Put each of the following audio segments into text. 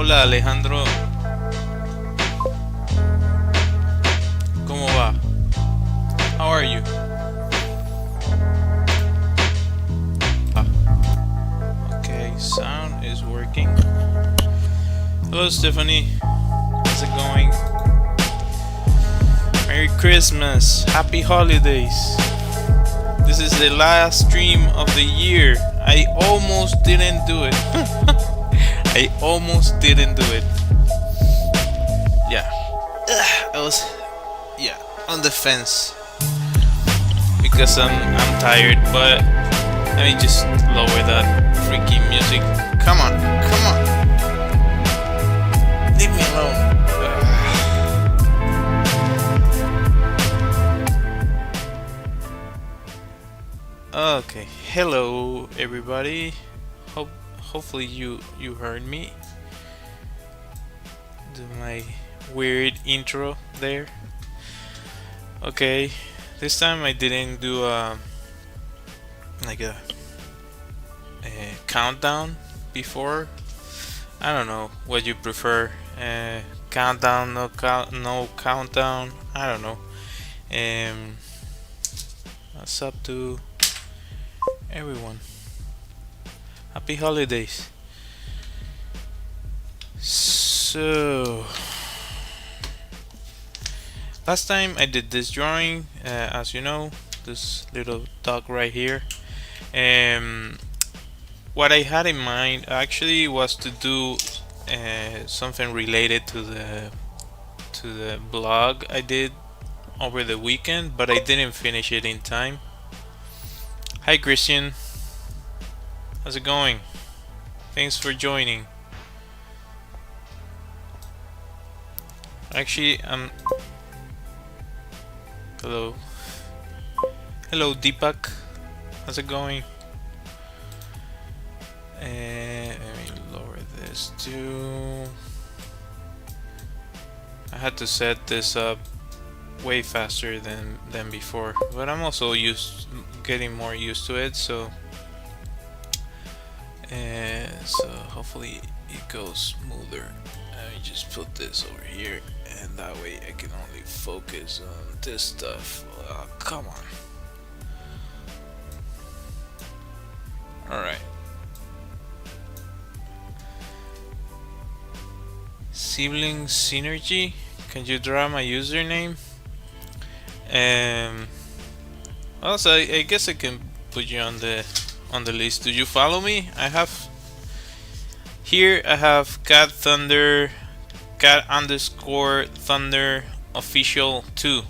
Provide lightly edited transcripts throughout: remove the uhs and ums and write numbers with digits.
Hola Alejandro, ¿cómo va? How are you? Okay, sound is working. Hello Stephanie, how's it going? Merry Christmas, Happy Holidays. This is the last stream of the year. I almost didn't do it. I almost didn't do it. Yeah. I was on the fence because I'm tired, but let me just lower that freaking music. Come on, come on. Leave me alone. Okay, hello everybody. Hopefully you heard me. Do my weird intro there. Okay, this time I didn't do like a countdown before. I don't know what you prefer. Countdown, no countdown. I don't know. That's up to everyone. Happy holidays. So last time I did this drawing, as you know, this little dog right here. What I had in mind actually was to do something related to the blog I did over the weekend, but I didn't finish it in time. Hi Christian, how's it going? Thanks for joining. Actually, hello Deepak, how's it going? Let me lower this too. I had to set this up way faster than before, but I'm also getting more used to it, so hopefully it goes smoother. Let me just put this over here, and that way I can only focus on this stuff. Come on. Alright. Sibling Synergy, can you draw my username? Also, I guess I can put you on the list. Do you follow me? I have cat thunder, cat_thunder official 2.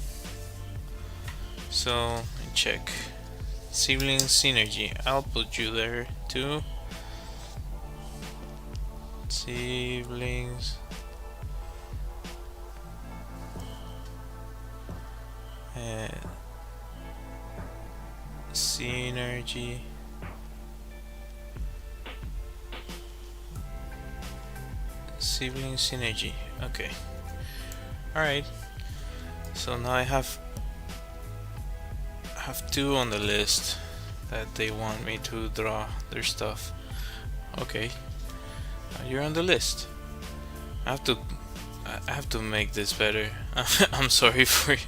So let me check. Sibling Synergy, I'll put you there too. Siblings Synergy. Sibling Synergy. Okay. Alright. So now I have 2 on the list that they want me to draw their stuff. Okay. Now you're on the list. I have to make this better. I'm sorry for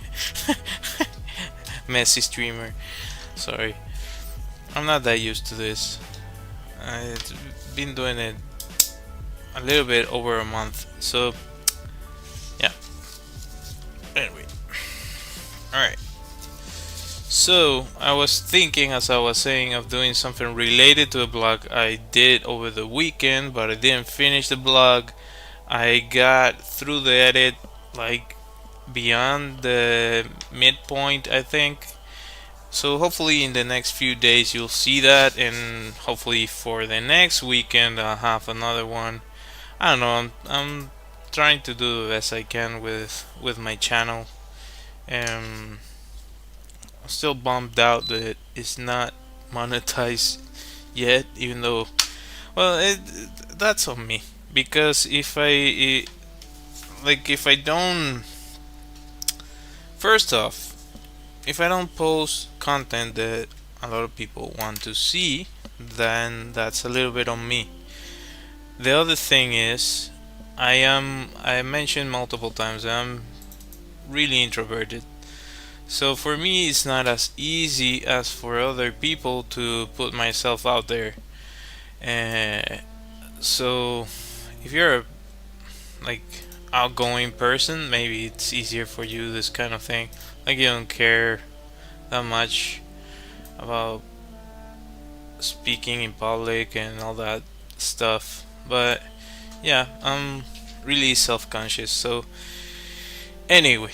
messy streamer. Sorry. I'm not that used to this. I've been doing it a little bit over a month, so yeah. Anyway, alright. So I was thinking, as I was saying, of doing something related to a blog I did over the weekend, but I didn't finish the blog. I got through the edit like beyond the midpoint, I think. So hopefully in the next few days you'll see that, and hopefully for the next weekend I'll have another one. I don't know, I'm trying to do the best I can with my channel. I'm still bummed out that it's not monetized yet, even though, well, that's on me, because if I don't, first off, if I don't post content that a lot of people want to see, then that's a little bit on me. The other thing is, I mentioned multiple times I'm really introverted. So for me, it's not as easy as for other people to put myself out there. Uh, so if you're a like outgoing person, maybe it's easier for you this kind of thing. Like you don't care that much about speaking in public and all that stuff. But yeah, I'm really self-conscious. So anyway,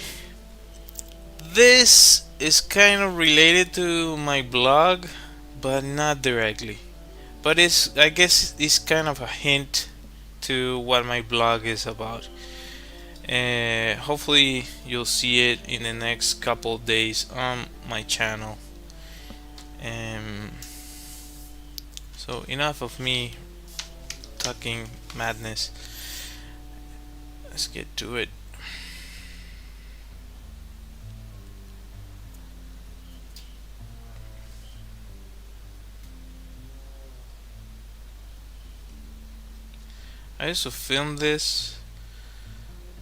this is kind of related to my blog, but not directly. But it's I guess it's kind of a hint to what my blog is about. Hopefully you'll see it in the next couple of days on my channel. Um, so enough of me talking madness. Let's get to it. I also filmed this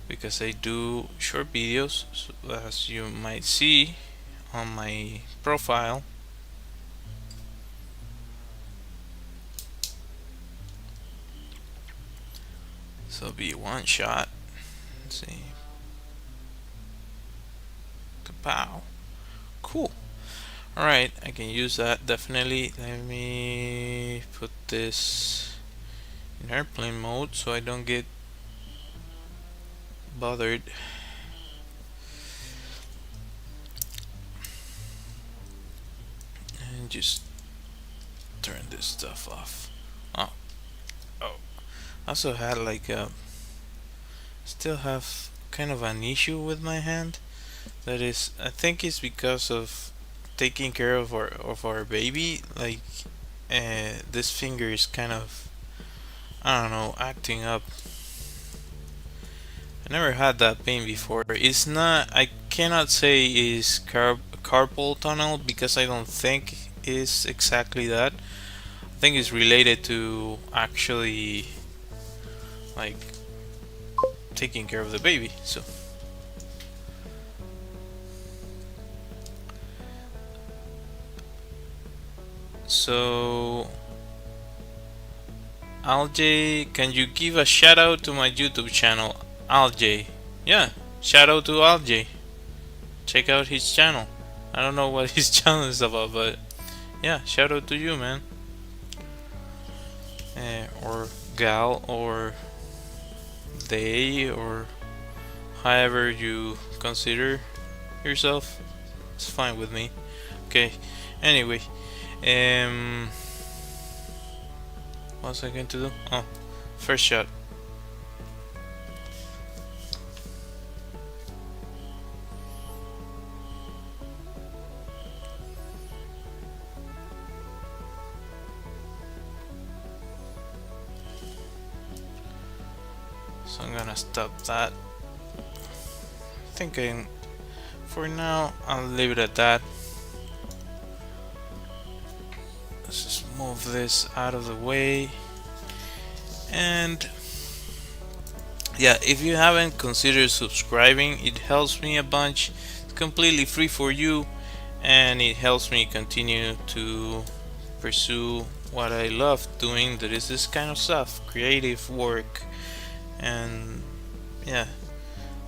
because I do short videos, so as you might see on my profile. So it'll be one shot. Let's see. Kapow. Cool. Alright, I can use that definitely. Let me put this in airplane mode so I don't get bothered. And just turn this stuff off. Oh, oh. I also had like a still have kind of an issue with my hand. That is, I think it's because of taking care of our baby. Like, this finger is kind of, I don't know, acting up. I never had that pain before. It's not. I cannot say is carpal tunnel because I don't think it's exactly that. I think it's related to actually like taking care of the baby. So Alj, can you give a shout out to my YouTube channel, Alj? Yeah, shout out to Alj. Check out his channel. I don't know what his channel is about, but yeah, shout out to you, man. Or gal, or they, or however you consider yourself. It's fine with me. Okay. Anyway, what was I going to do? Oh, first shot. So I'm gonna stop that. I think for now I'll leave it at that. Let's just move this out of the way. And yeah, if you haven't considered subscribing, it helps me a bunch. It's completely free for you, and it helps me continue to pursue what I love doing, that is this kind of stuff, creative work. And yeah,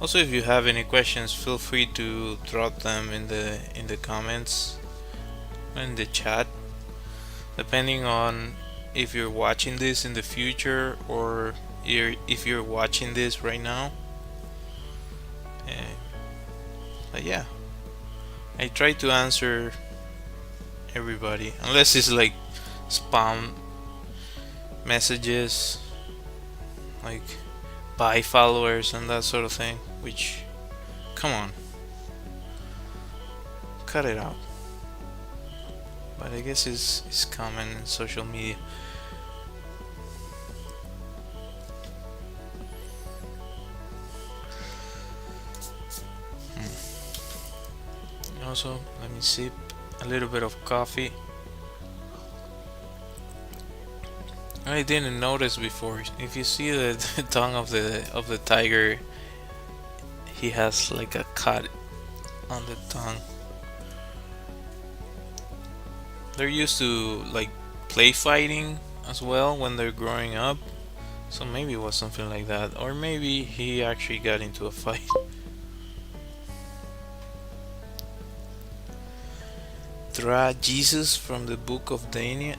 also if you have any questions, feel free to drop them in the comments, in the chat, depending on if you're watching this in the future or if you're watching this right now. But yeah, I try to answer everybody, unless it's like spam messages, like buy followers and that sort of thing, which, come on, cut it out. But I guess it's common in social media. Also, let me sip a little bit of coffee. I didn't notice before. If you see the tongue of the tiger, he has like a cut on the tongue. They're used to like play fighting as well when they're growing up. So maybe it was something like that. Or maybe he actually got into a fight. Tra Jesus from the book of Daniel.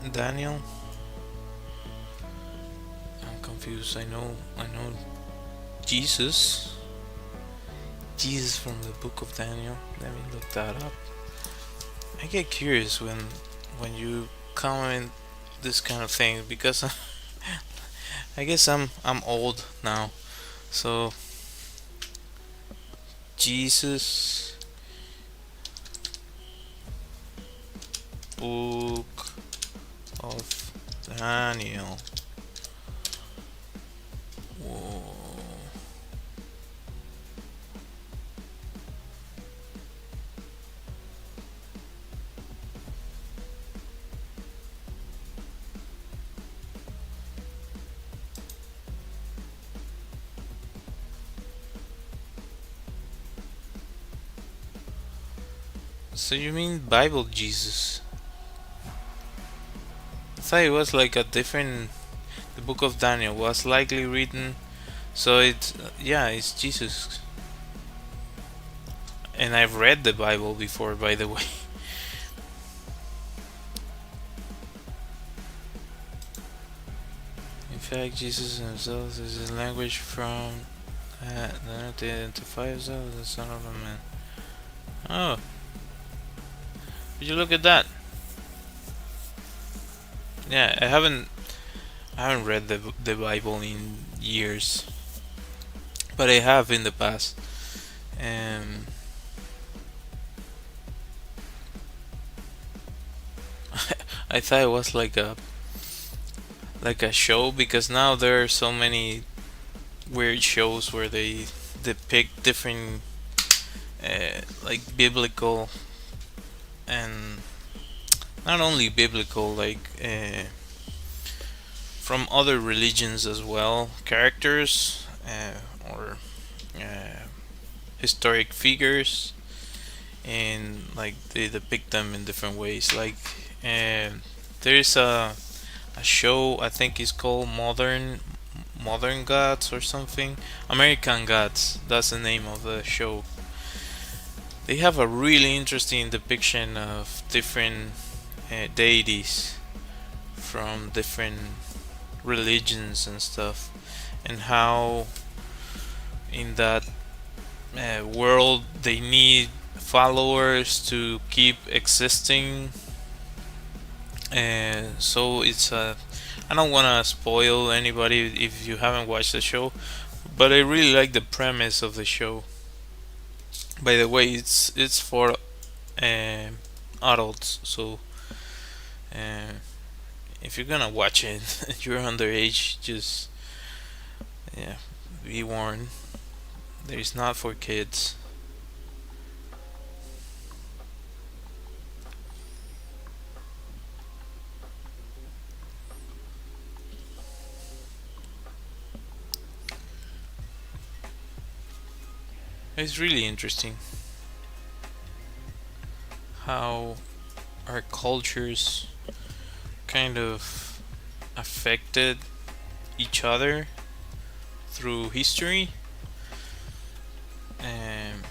I'm confused. I know Jesus. Jesus from the book of Daniel. Let me look that up. I get curious when you comment this kind of thing because I guess I'm old now. So Jesus book of Daniel. Whoa. So you mean Bible Jesus? I thought it was like a different. The book of Daniel was likely written, so it's yeah, it's Jesus. And I've read the Bible before, by the way. In fact, Jesus himself is his language from to identify himself as the Son of a Man. Oh, would you look at that? Yeah, I haven't read the Bible in years, but I have in the past. And I thought it was like a show because now there are so many weird shows where they depict different like biblical and not only biblical like from other religions as well characters or uh, historic figures and like they depict them in different ways like there's a show I think is called Modern Gods or something. American Gods, that's the name of the show. They have a really interesting depiction of different deities from different religions and stuff, and how in that world they need followers to keep existing. And so it's a. I don't want to spoil anybody if you haven't watched the show, but I really like the premise of the show. By the way, it's for um adults, so uh, if you're gonna watch it, you're underage. Just yeah, be warned. There is not for kids. It's really interesting how our cultures kind of affected each other through history. Um,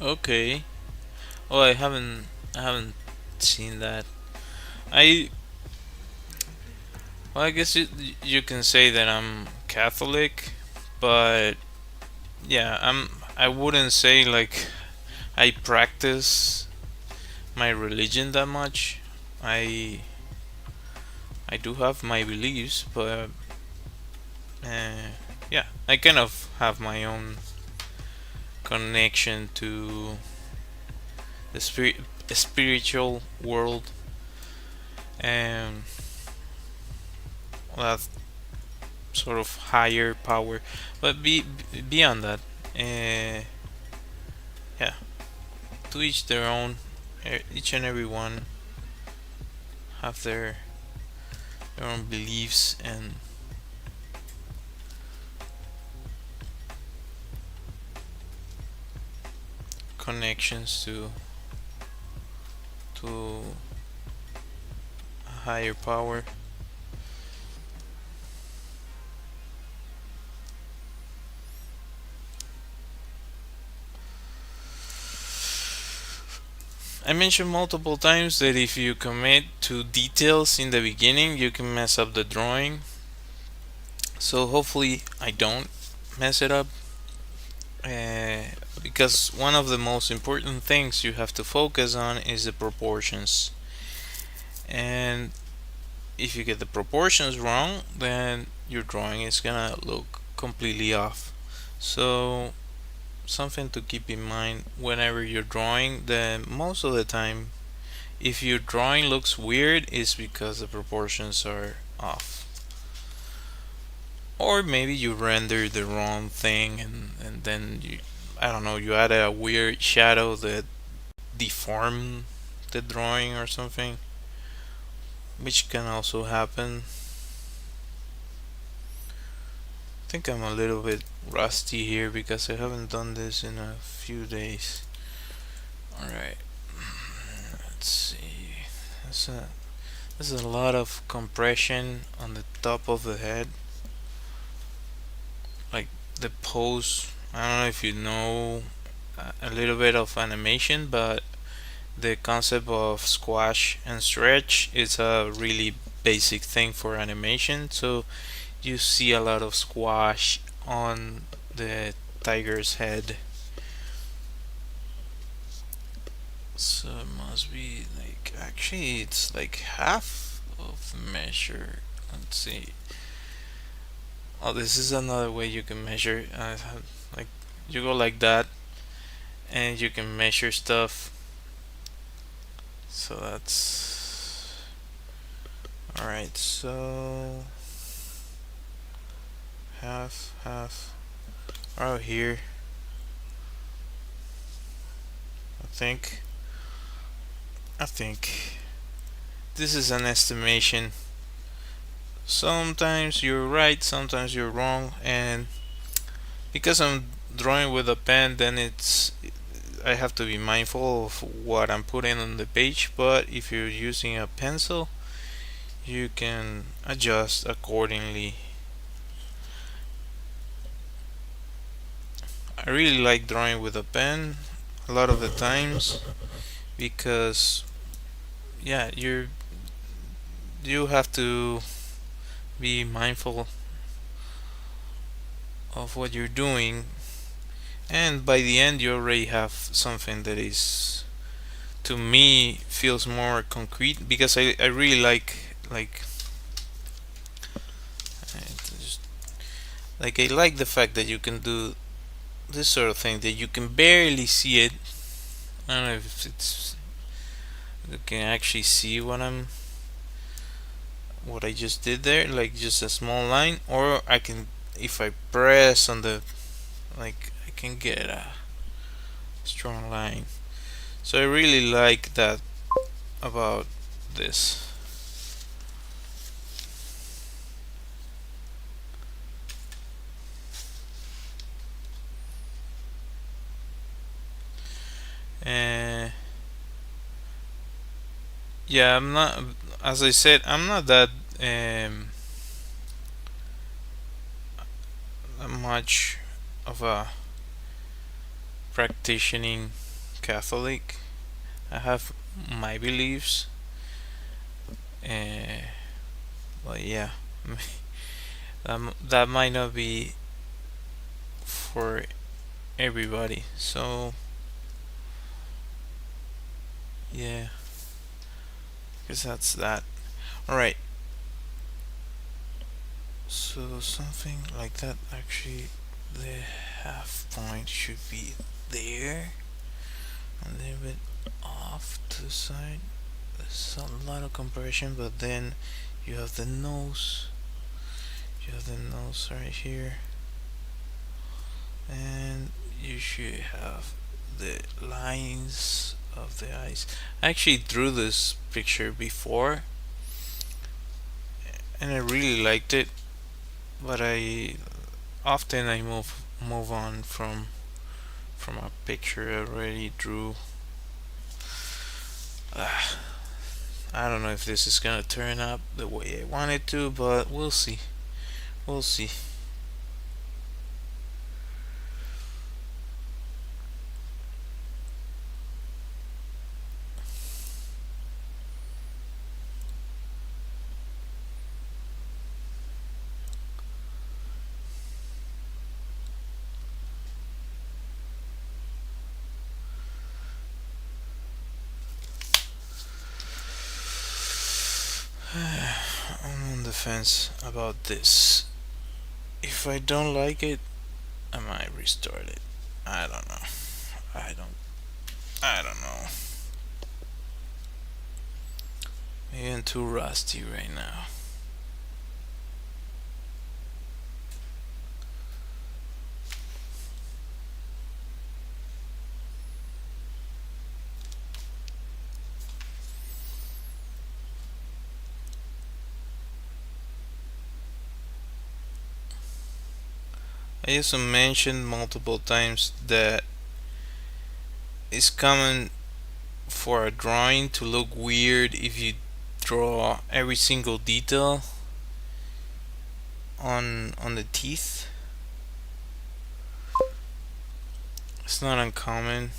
okay. Oh, I haven't seen that. I well, I guess you can say that I'm Catholic, but yeah, I wouldn't say like I practice my religion that much. I I do have my beliefs, but uh, yeah, I kind of have my own connection to the spiritual world, and well, sort of higher power. But beyond that, yeah, to each their own. Each and every one have their own beliefs and connections to a higher power. I mentioned multiple times that if you commit to details in the beginning, you can mess up the drawing. So hopefully I don't mess it up. Because one of the most important things you have to focus on is the proportions. And if you get the proportions wrong, then your drawing is gonna look completely off. So something to keep in mind whenever you're drawing, then most of the time if your drawing looks weird it's because the proportions are off, or maybe you rendered the wrong thing and then you, I don't know, you added a weird shadow that deformed the drawing or something, which can also happen. I think I'm a little bit rusty here because I haven't done this in a few days. Alright, let's see. That's a, there's a lot of compression on the top of the head. Like the pose, I don't know if you know a little bit of animation, but the concept of squash and stretch is a really basic thing for animation. So you see a lot of squash on the tiger's head. So it must be like, actually it's like half of the measure. Let's see. Oh, this is another way you can measure. Like you go like that, and you can measure stuff. So that's all right. So half out here. I think this is an estimation. Sometimes you're right, sometimes you're wrong, and because I'm drawing with a pen, then I have to be mindful of what I'm putting on the page. But if you're using a pencil, you can adjust accordingly. I really like drawing with a pen a lot of the times because yeah, you have to be mindful of what you're doing, and by the end you already have something that is, to me, feels more concrete because I really like just, like I like the fact that you can do this sort of thing that you can barely see it. I don't know if it's you can actually see what I just did there, like just a small line, or I can, if I press on the, like I can get a strong line. So I really like that about this. And yeah, I'm not, as I said, I'm not that much of a practicing Catholic. I have my beliefs, uh, but yeah, that might not be for everybody. So yeah, because that's that. All right. So something like that. Actually, the half point should be there, a little bit off to the side. There's a lot of compression, but then you have the nose. You have the nose right here, and you should have the lines of the eyes. I actually drew this picture before, and I really liked it, but I move on from a picture I already drew. Uh, I don't know if this is gonna turn out the way I want it to, but we'll see. We'll see. I'm on the fence about this. If I don't like it, I might restart it. I don't know. I don't. I don't know. Maybe I'm too rusty right now. I also mentioned multiple times that it's common for a drawing to look weird if you draw every single detail on the teeth. It's not uncommon.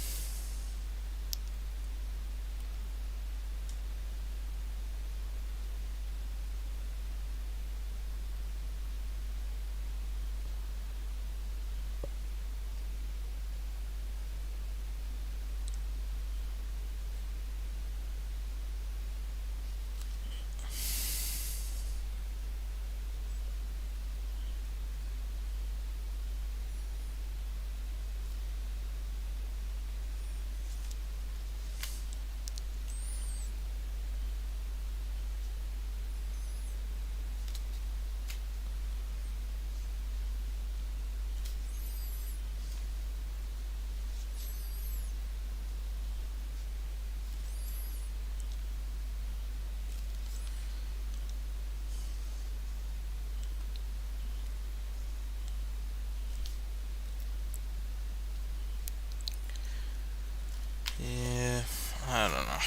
Yeah, I don't know.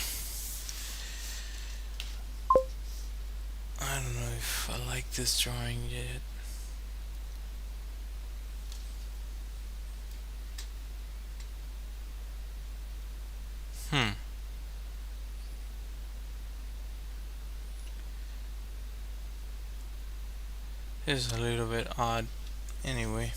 I don't know if I like this drawing yet. Hmm. It's a little bit odd. Anyway.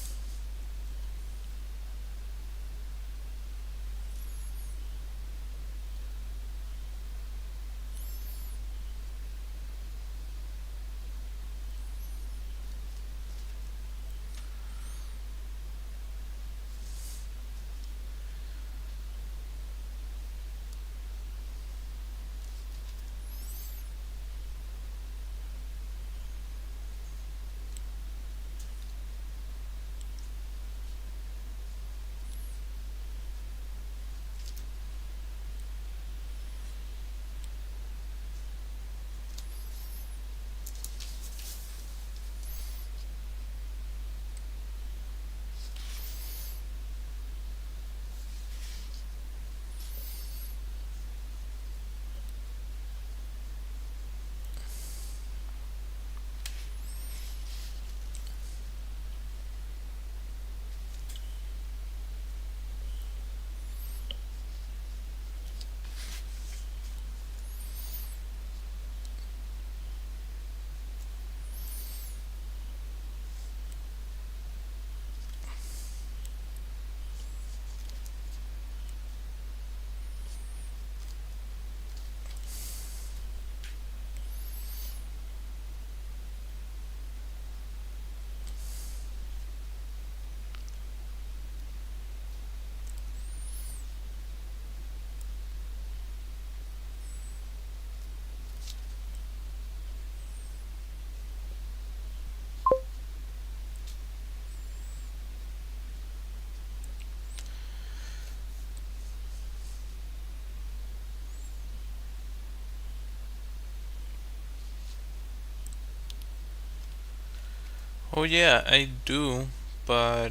Oh yeah, I do, but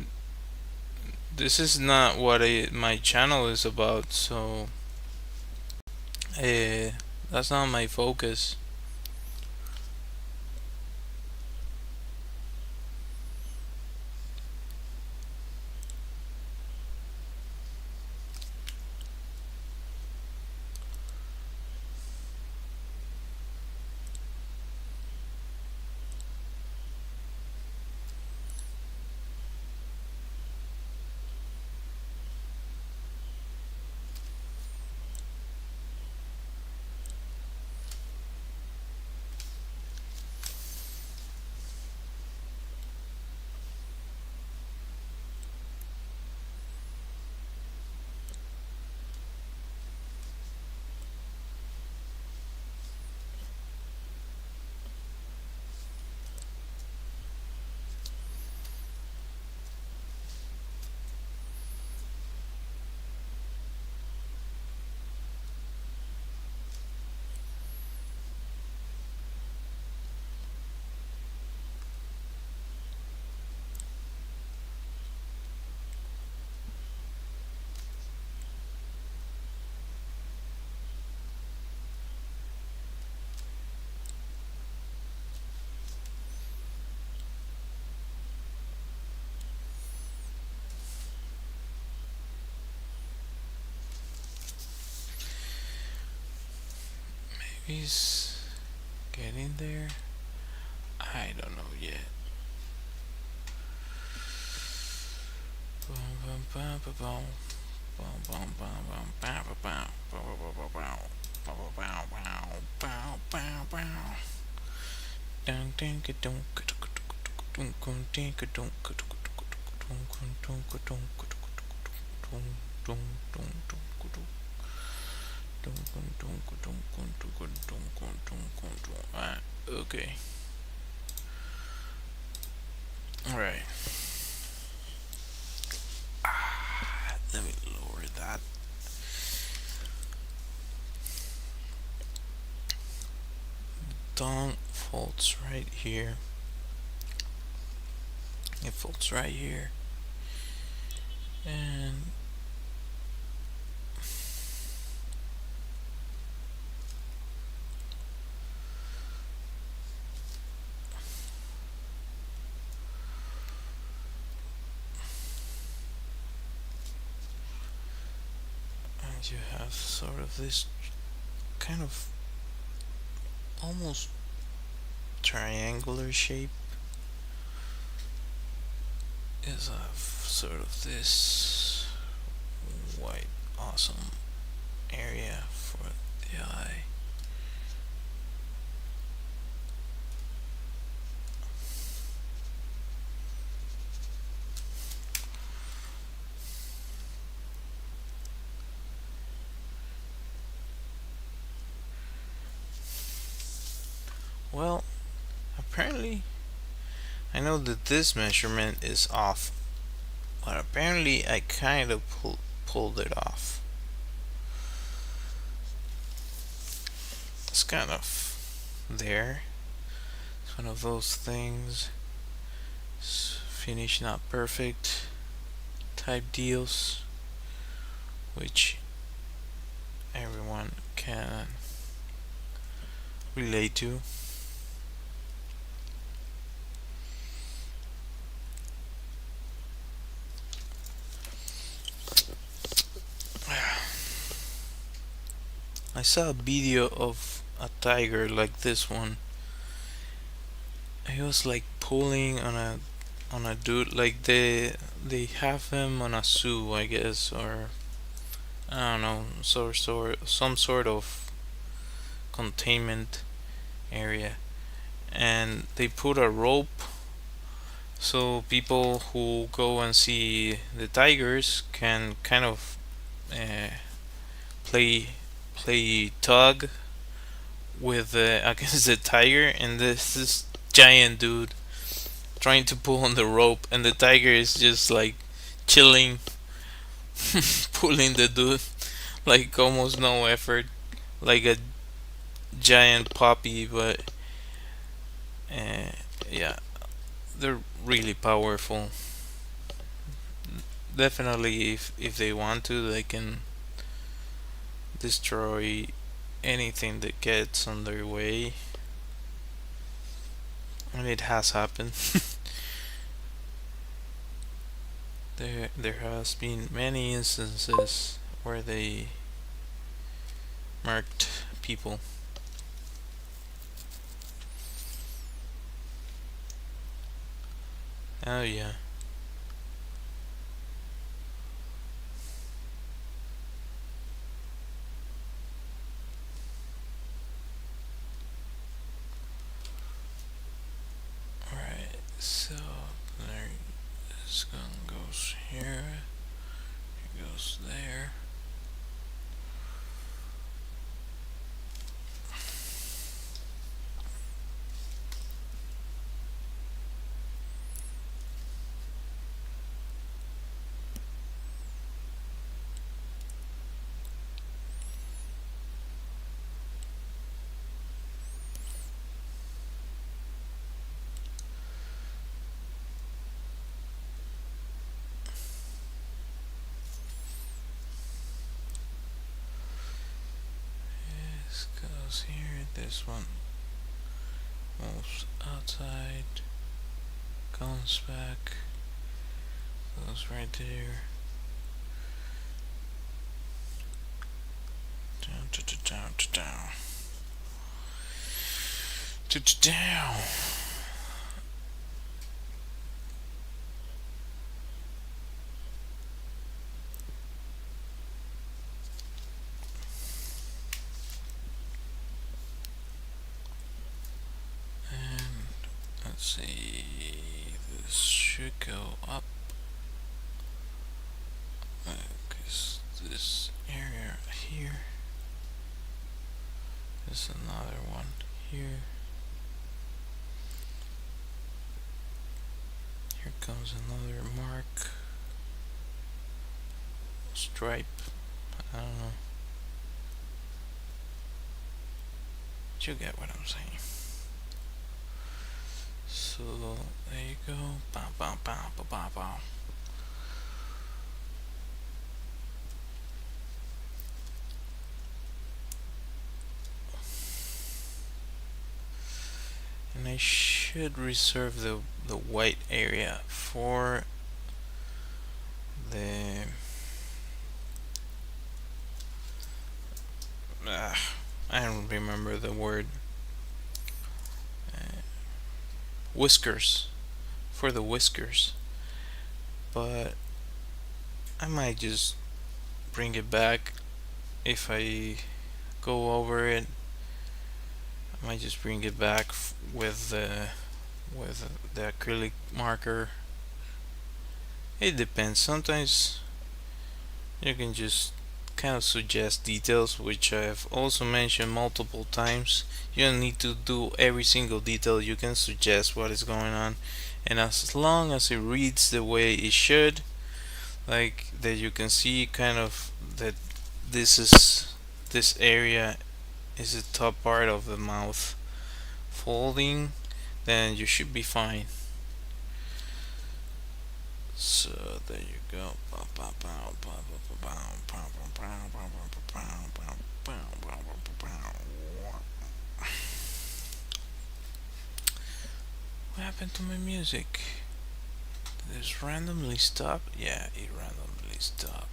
this is not what my channel is about, so uh, that's not my focus. He's getting there. I don't know yet. Okay. All right. Let me lower that. Dawn folds right here. It folds right here. And you have sort of this kind of almost triangular shape. Is a sort of this white awesome area for the eye. Well, apparently I know that this measurement is off, but apparently I kind of pulled it off. It's kind of there. It's one of those things. Finish not perfect type deals, which everyone can relate to. I saw a video of a tiger like this one. He was like pulling on a dude, like they have him on a zoo, I guess, or I don't know, some sort of containment area, and they put a rope so people who go and see the tigers can kind of uh, play tug with against the tiger, and this giant dude trying to pull on the rope, and the tiger is just like chilling, pulling the dude like almost no effort, like a giant puppy. But uh, yeah, they're really powerful. Definitely, if they want to, they can destroy anything that gets on their way, and it has happened. There has been many instances where they marked people. Oh yeah. Alright, so there, this gun goes here, it goes there. This goes here, this one moves outside, comes back, goes right there. Down, down, down, down. And let's see, this should go up. Because this area here is another one here. Here comes another mark. Stripe. I don't know. But you get what I'm saying. So there you go. Bow, bow, bow, bow, bow, bow. And I should reserve the white area for the I don't remember the word. Whiskers, for the whiskers, but I might just bring it back if I go over it. I might just bring it back with the acrylic marker. It depends. Sometimes you can just kind of suggest details, which I've also mentioned multiple times. You don't need to do every single detail. You can suggest what is going on, and as long as it reads the way it should, like that, you can see kind of that this area is the top part of the mouth folding, then you should be fine. So there you go. What happened to my music? Did this randomly stop? Yeah, it randomly stopped.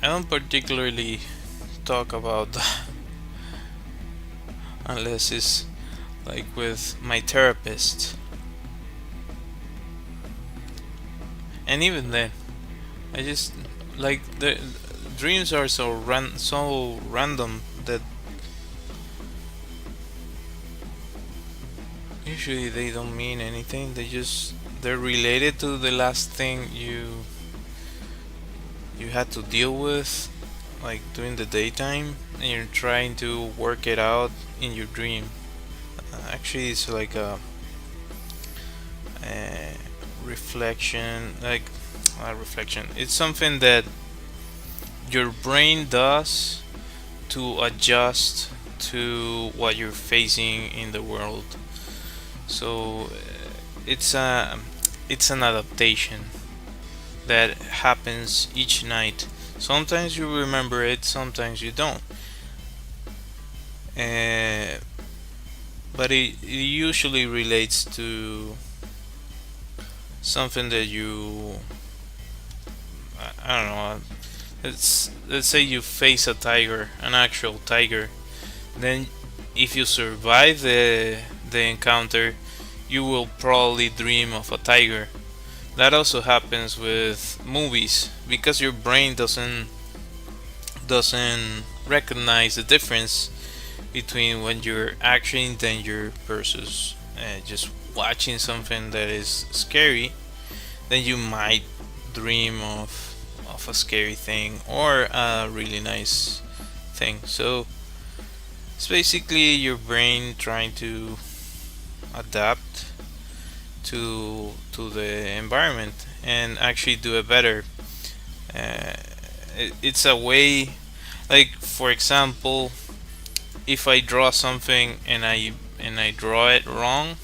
I don't particularly talk about that unless it's like with my therapist, and even then, I just like the dreams are so random that usually they don't mean anything. They're related to the last thing you had to deal with, like during the daytime, and you're trying to work it out in your dream. actually it's like a reflection, like a reflection. It's something that your brain does to adjust to what you're facing in the world. So it's a it's an adaptation that happens each night. Sometimes you remember it, sometimes you don't. Uh, but it usually relates to something that you, I don't know. Let's say you face a tiger, an actual tiger. Then, if you survive the encounter, you will probably dream of a tiger. That also happens with movies because your brain doesn't recognize the difference between when you're actually in danger versus just watching something that is scary. Then you might dream of a scary thing or a really nice thing. So it's basically your brain trying to adapt to the environment and actually do it better. Uh, it's a way, like for example, if I draw something and I draw it wrong,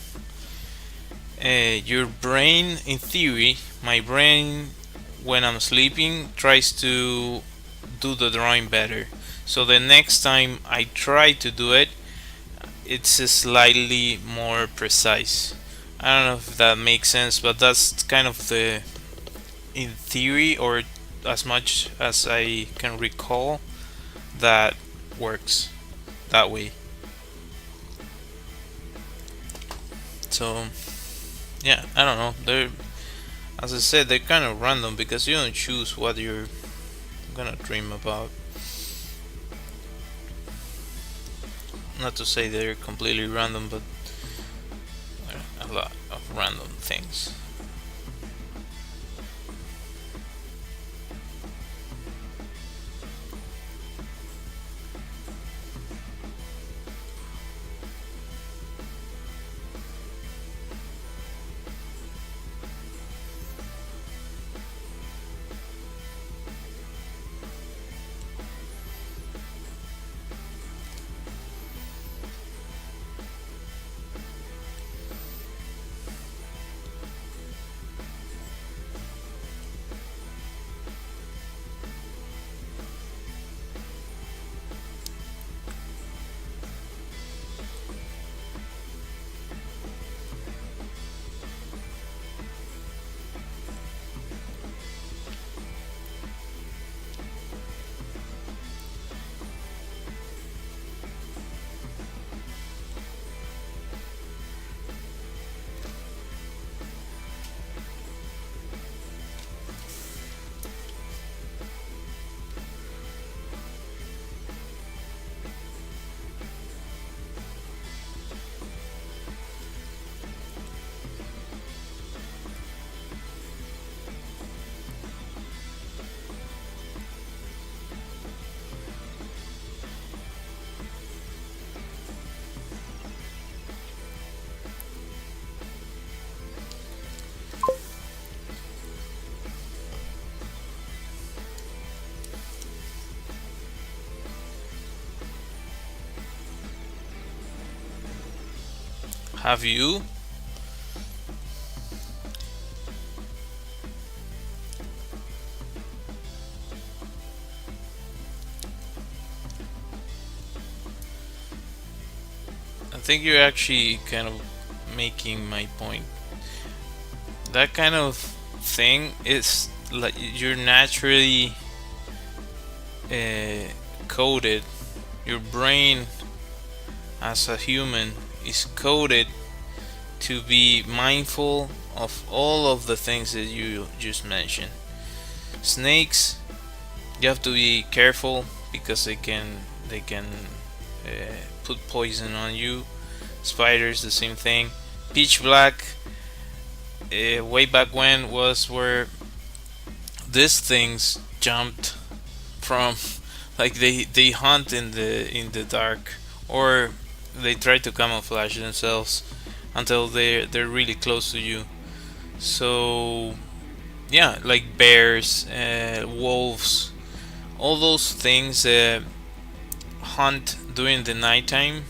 your brain, in theory, my brain, when I'm sleeping, tries to do the drawing better. So the next time I try to do it, it's slightly more precise. I don't know if that makes sense, but that's kind of the, in theory, or as much as I can recall, that works that way. So yeah, I don't know. They're, as I said, they're kind of random because you don't choose what you're gonna dream about. Not to say they're completely random, but a lot of random things. Have you? I think you're actually kind of making my point. That kind of thing is like you're naturally uh, coded. Your brain, as a human, is coded to be mindful of all of the things that you just mentioned. Snakes, you have to be careful because they can put poison on you. Spiders, the same thing. Pitch black, way back when, was where these things jumped from, like they hunt in the dark, or they try to camouflage themselves until they're really close to you. So yeah, like bears, wolves, all those things hunt during the nighttime.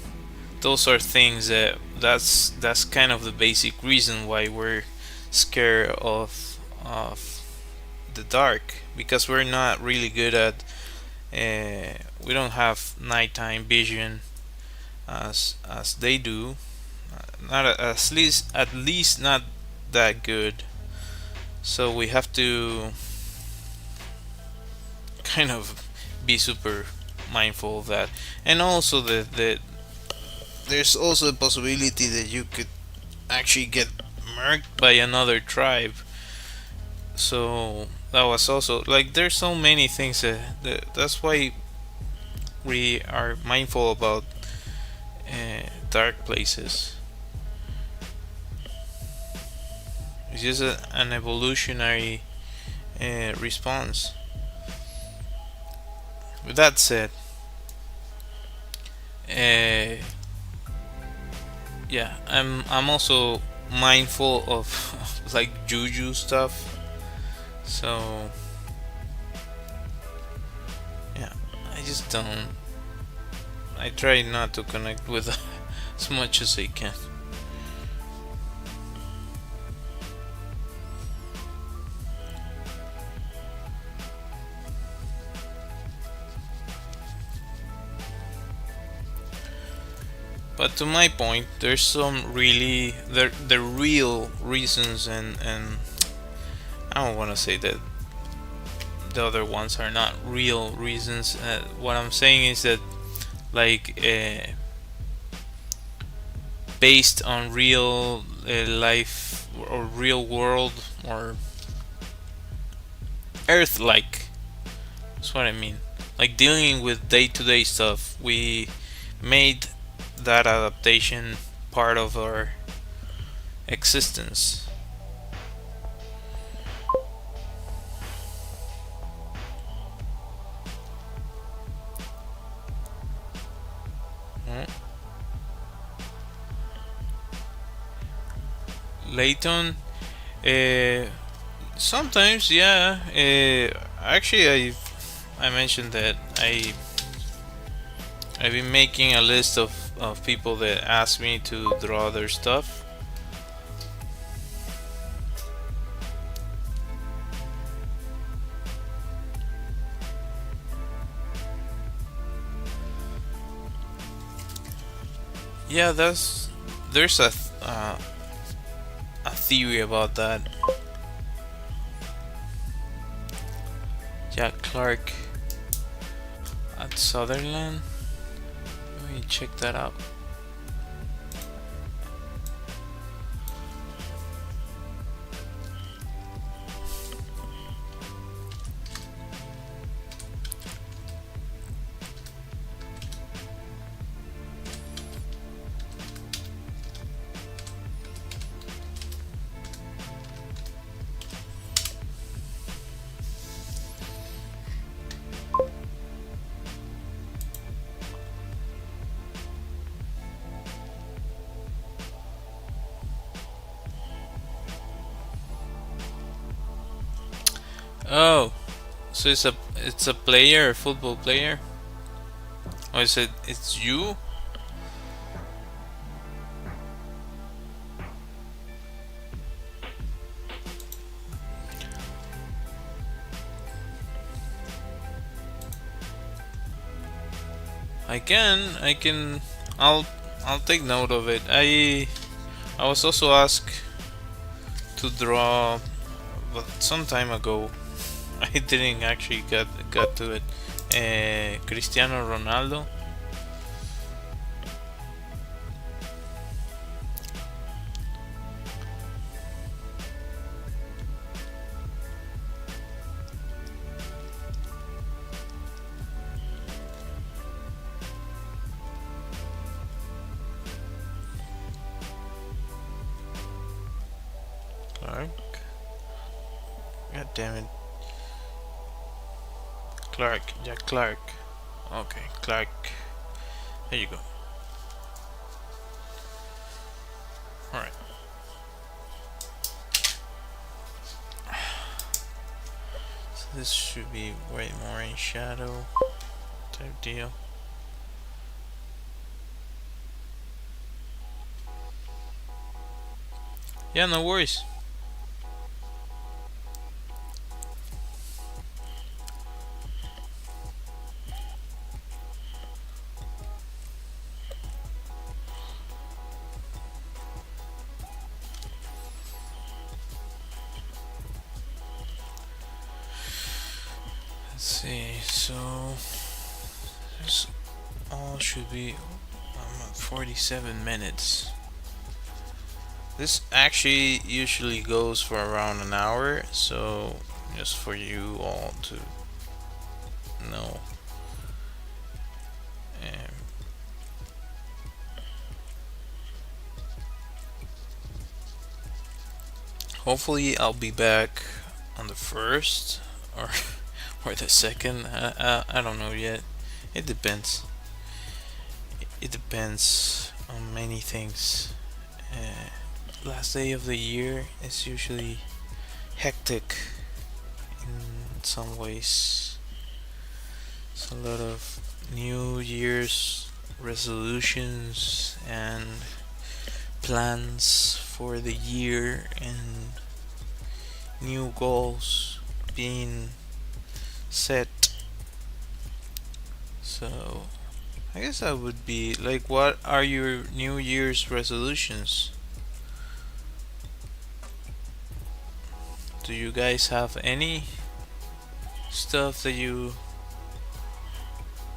Those are things that's kind of the basic reason why we're scared of the dark, because we're not really good at we don't have nighttime vision as they do. Not at least not that good. So we have to kind of be super mindful of that. And also there's also a possibility that you could actually get murked by another tribe. So that was also like there's so many things that's why we are mindful about dark places. It's just an evolutionary response. With that said, uh, yeah, I'm also mindful of like juju stuff. So yeah, I just don't. I try not to connect with as much as I can. But to my point, there's some really the real reasons, and I don't want to say that the other ones are not real reasons. What I'm saying is that like based on real life or real world or Earth like. That's what I mean. Like dealing with day to day stuff, we made that adaptation part of our existence. Hmm? Layton, uh, sometimes, yeah. Actually, I mentioned that I've been making a list of people that ask me to draw their stuff. Yeah, there's a theory about that. Jack Clark at Sutherland. Let me check that out. Oh, so it's a player, a football player. Oh, is it's you? I can. I'll take note of it. I was also asked to draw, but some time ago. I didn't actually got to it. Cristiano Ronaldo. Clark. God damn it. Clark. Yeah, Clark. Okay, Clark. There you go. Alright. So this should be way more in shadow type deal. Yeah, no worries. Let's see, so this all should be at 47 minutes. This actually usually goes for around an hour, so just for you all to know. Um, Hopefully I'll be back on the first or or the second. I don't know yet. It depends. It depends on many things. Last day of the year is usually hectic in some ways. It's a lot of New Year's resolutions and plans for the year and new goals being set. So I guess that would be like, what are your New Year's resolutions? Do you guys have any stuff that you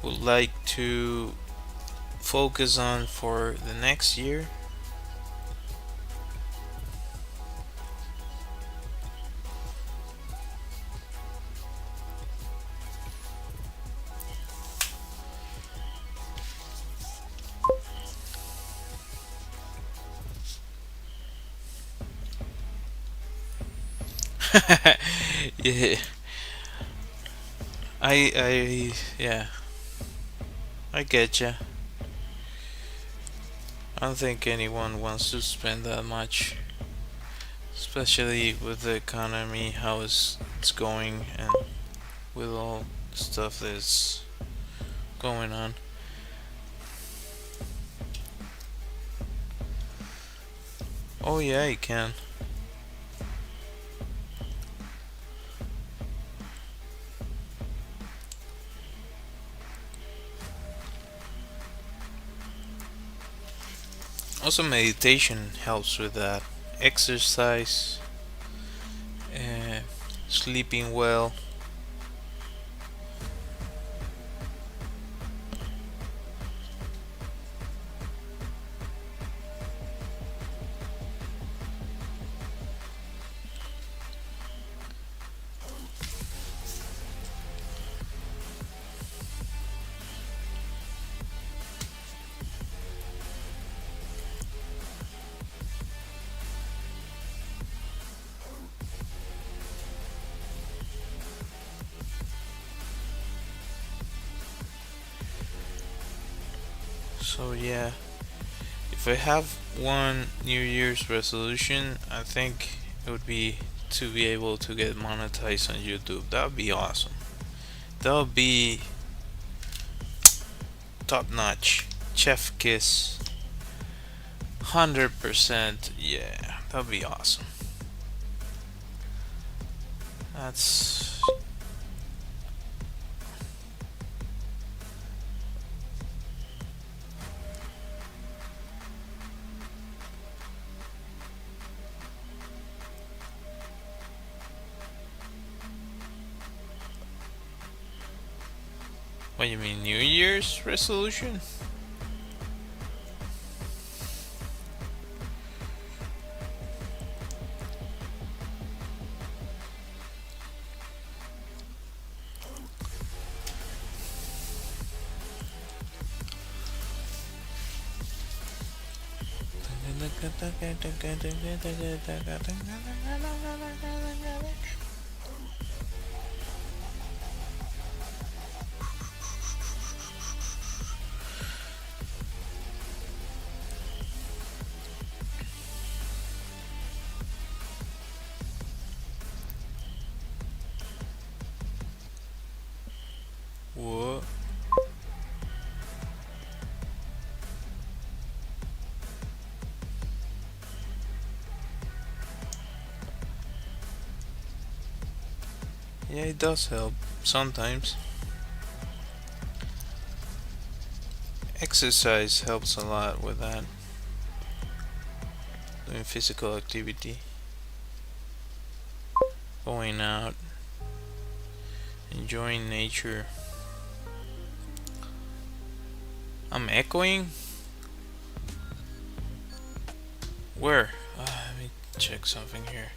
would like to focus on for the next year? Yeah, yeah, I get ya. I don't think anyone wants to spend that much, especially with the economy, how it's going, and with all the stuff that's going on. Oh yeah, you can. Also, meditation helps with that. Exercise, uh, sleeping well. So yeah, if I have one New Year's resolution, I think it would be to be able to get monetized on YouTube. That would be awesome. That would be top notch. Chef kiss. 100%. Yeah, that would be awesome. That's. What you mean, New Year's resolution? Yeah, it does help sometimes. Exercise helps a lot with that. Doing physical activity, going out, enjoying nature. I'm echoing? Where? Let me check something here.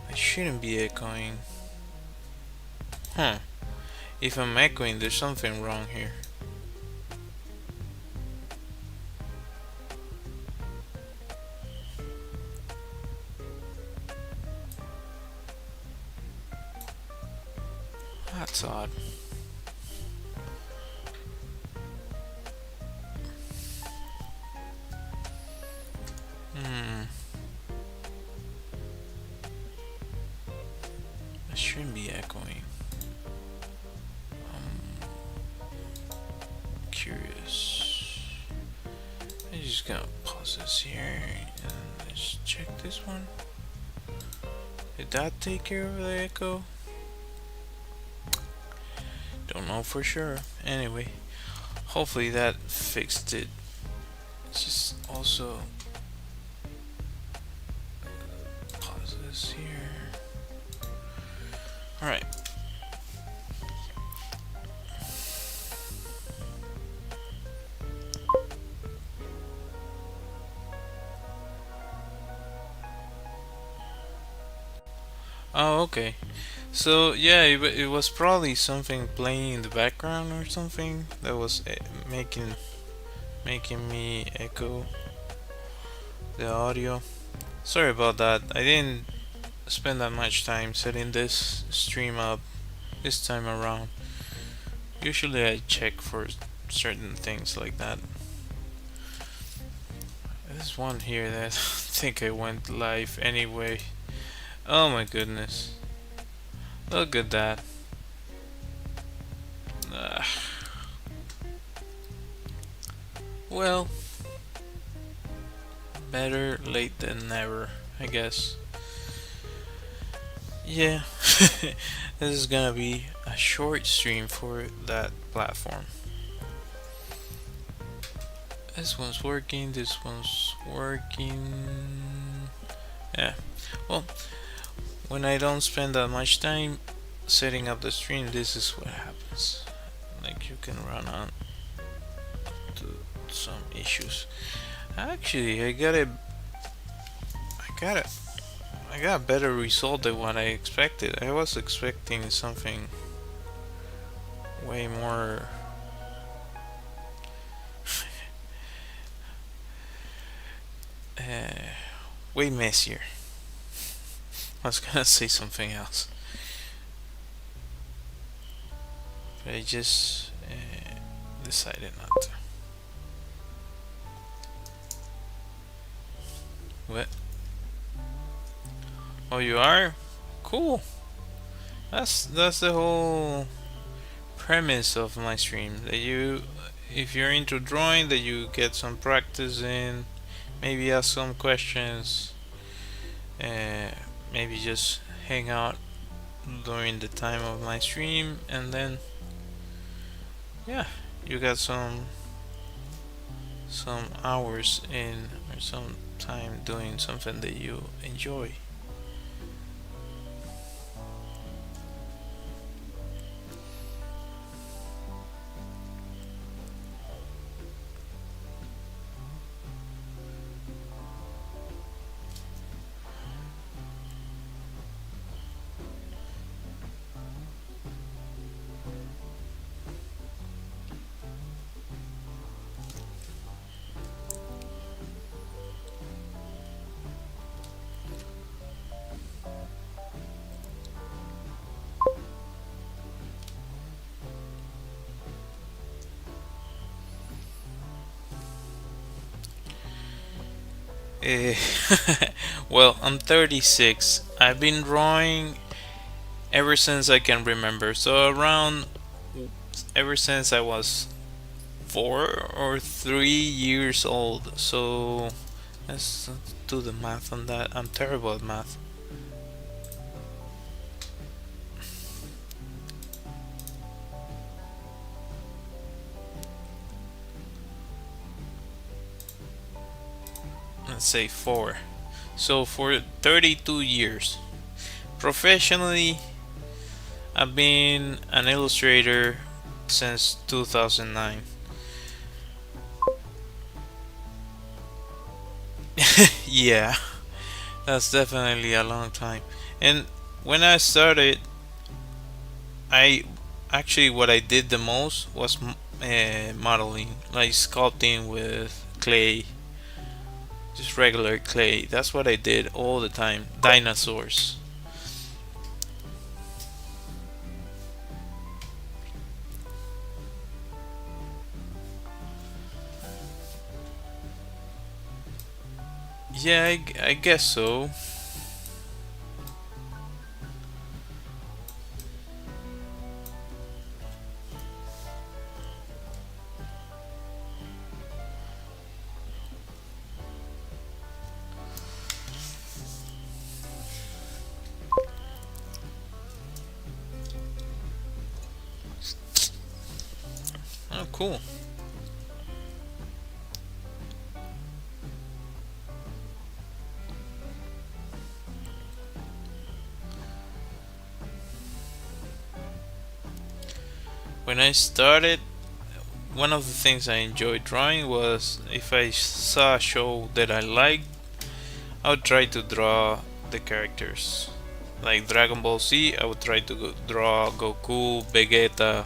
I shouldn't be echoing. Huh. If I'm echoing, there's something wrong here. That's odd. Hmm. I shouldn't be echoing. I'm curious. I'm just gonna pause this here and let's check this one. Did that take care of the echo? Don't know for sure. Anyway, hopefully that fixed it. Just also pause this here. Alright. Oh, okay. So yeah, it was probably something playing in the background or something that was making me echo the audio. Sorry about that. I didn't spend that much time setting this stream up this time around. Usually I check for certain things like that. There's one here that I think I went live anyway. Oh my goodness. Look at that. Ah. Well, better late than never, I guess. Yeah, this is gonna be a short stream for that platform. This one's working, this one's working. Yeah, well, when I don't spend that much time setting up the stream, this is what happens. Like, you can run on to some issues. Actually, I got a better result than what I expected. I was expecting something way more way messier. I was gonna say something else, but I just decided not to. What? Oh, you are? Cool. That's the whole premise of my stream. That you, if you're into drawing, that you get some practice in, maybe ask some questions, maybe just hang out during the time of my stream, and then yeah, you got some hours in or some time doing something that you enjoy. Eh, well, I'm 36. I've been drawing ever since I can remember. So around ever since I was 4 or 3 years old. So Let's do the math on that. I'm terrible at math. Let's say 4. So for 32 years, professionally, I've been an illustrator since 2009. Yeah, that's definitely a long time. And when I started, I actually what I did the most was modeling, like sculpting with clay, just regular clay. That's what I did all the time. Dinosaurs. Yeah, I guess so. Oh, cool. When I started, one of the things I enjoyed drawing was if I saw a show that I liked, I would try to draw the characters. Like Dragon Ball Z, I would try to draw Goku, Vegeta,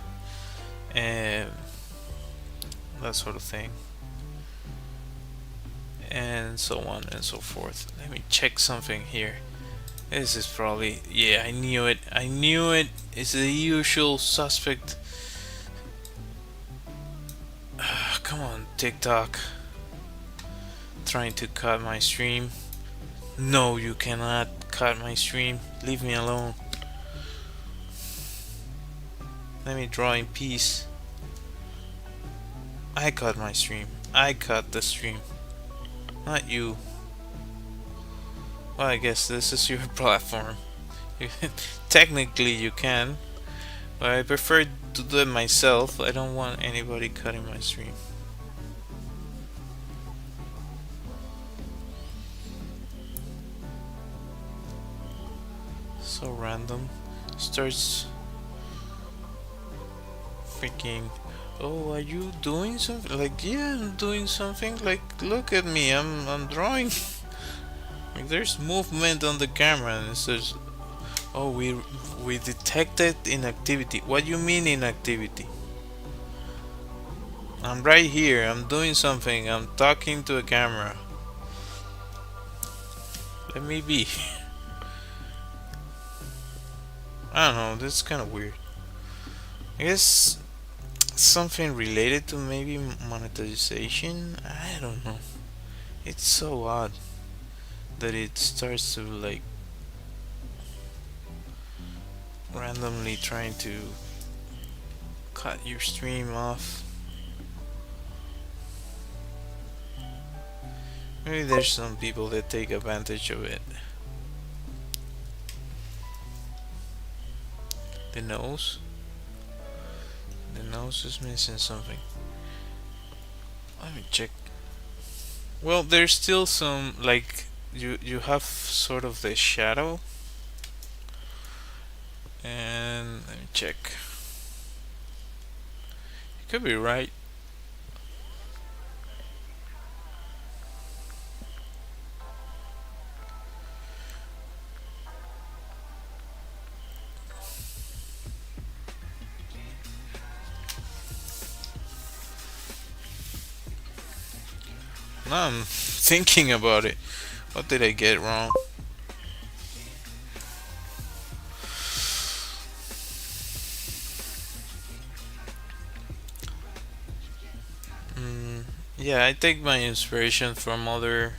and that sort of thing, and so on and so forth. Let me check something here. This is probably, yeah, I knew it. I knew it. It's the usual suspect. Come on, TikTok. Trying to cut my stream. No, you cannot cut my stream. Leave me alone. Let me draw in peace. I cut my stream. I cut the stream. Not you. Well, I guess this is your platform. Technically you can, but I prefer to do it myself. I don't want anybody cutting my stream. So random. Starts freaking. Oh, are you doing something? Like, yeah, I'm doing something. Like, look at me. I'm drawing. Like, there's movement on the camera, and it says, "Oh, we detected inactivity." What do you mean inactivity? I'm right here. I'm doing something. I'm talking to a camera. Let me be. I don't know. This is kind of weird. I guess something related to maybe monetization. I don't know. It's so odd that it starts to like randomly trying to cut your stream off. Maybe there's some people that take advantage of it. The nose? The nose is missing something. Let me check. Well, there's still some like you have sort of the shadow. And let me check. You could be right. Now I'm thinking about it. What did I get wrong? Yeah, I take my inspiration from other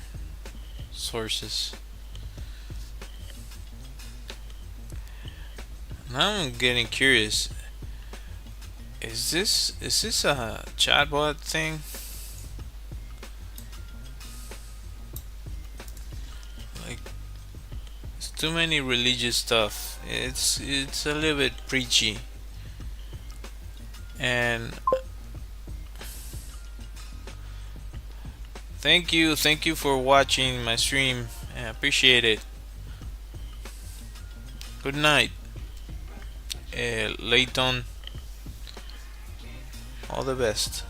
sources. Now I'm getting curious. Is this a chatbot thing? too many religious stuff. It's a little bit preachy. And thank you for watching my stream. I appreciate it. Good night, Layton. All the best.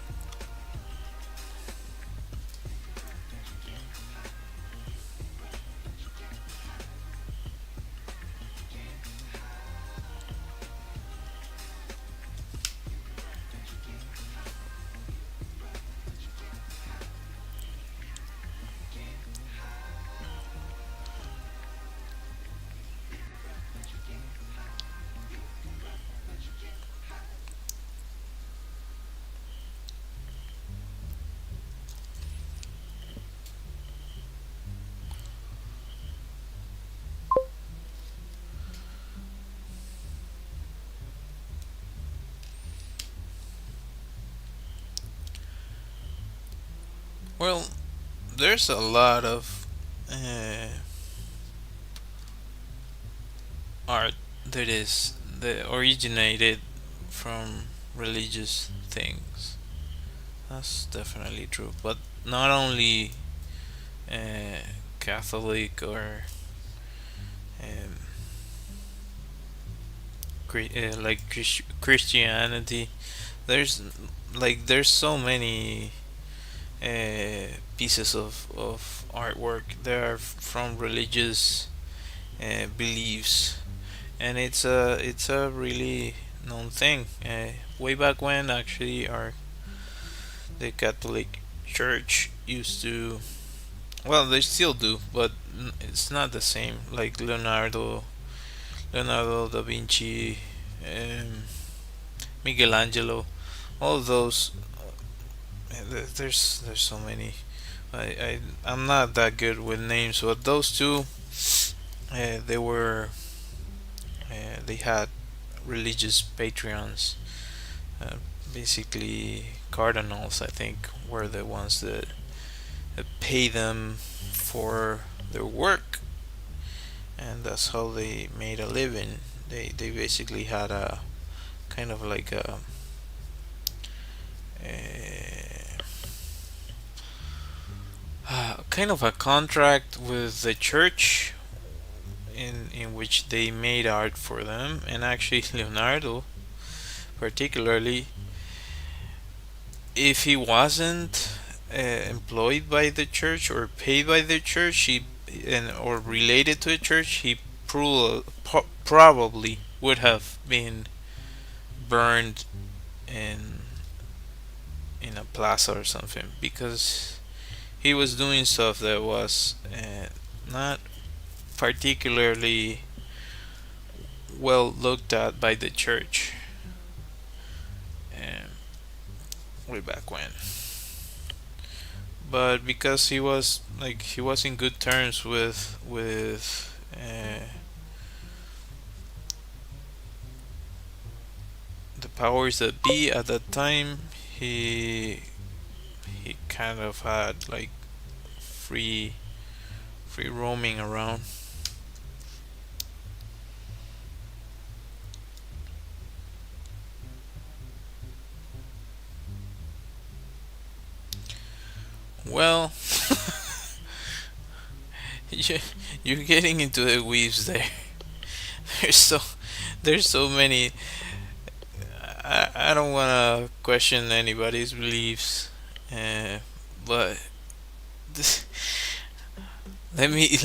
Well, there's a lot of art that originated from religious things. That's definitely true. But not only Catholic or um, like Christianity. There's there's so many pieces of artwork that are from religious beliefs, and it's a really known thing. Way back when, actually, our the Catholic Church used to, well, they still do, but it's not the same. Like Leonardo da Vinci, um, Michelangelo, all those. There's so many. I'm not that good with names, but those two, they were they had religious patrons. Uh, Basically, cardinals, I think, were the ones that pay them for their work, and that's how they made a living. They basically had a kind of like a kind of a contract with the church in which they made art for them. And actually, Leonardo particularly, if he wasn't employed by the church or paid by the church, or related to the church, he probably would have been burned in a plaza or something, because he was doing stuff that was not particularly well looked at by the church, um, way back when. But because he was in good terms with the powers that be at that time, he he kind of had like free free roaming around. Well, you, you're getting into the weaves there. There's so there's so many. I don't want to question anybody's beliefs, uh, but this, let me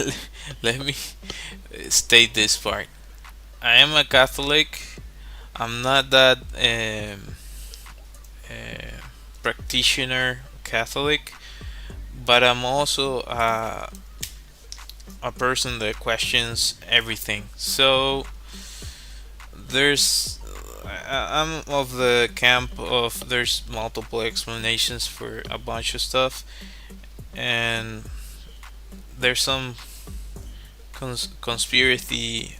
let me state this part. I am a Catholic. I'm not that uh, practitioner Catholic, but I'm also a person that questions everything. So there's I'm of the camp of there's multiple explanations for a bunch of stuff, and there's some conspiracy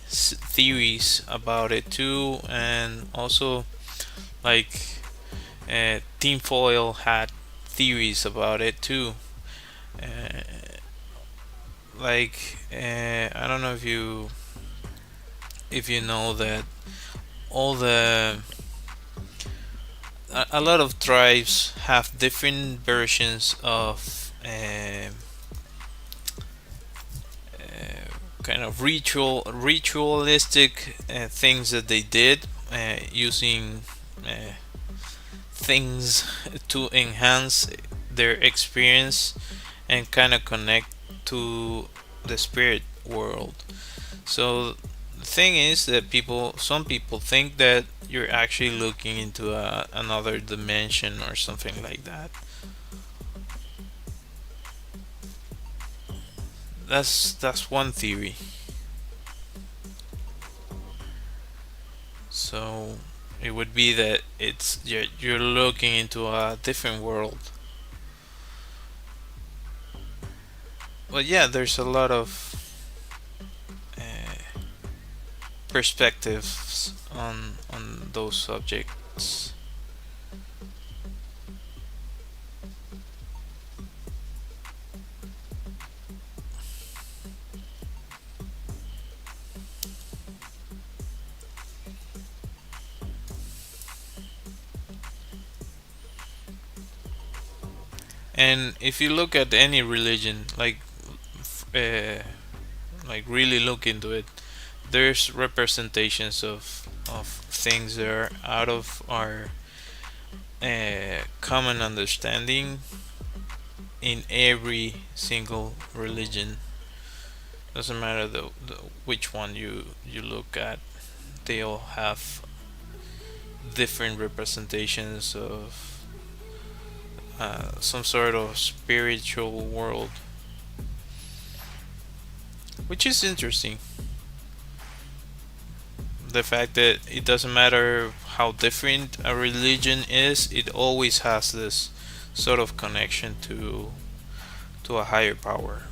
theories about it too, and also like tinfoil hat theories about it too. Uh, like I don't know if you know that all the a lot of tribes have different versions of kind of ritualistic things that they did using uh, things to enhance their experience and kind of connect to the spirit world. So the thing is that some people think that you're actually looking into another dimension or something like that. That's one theory. So it would be that you're looking into a different world. But yeah, there's a lot of uh, perspectives on those subjects. And if you look at any religion, uh, like really look into it, there's representations of things that are out of our common understanding in every single religion. Doesn't matter which one you look at, they all have different representations of some sort of spiritual world, which is interesting. The fact that it doesn't matter how different a religion is, it always has this sort of connection to a higher power.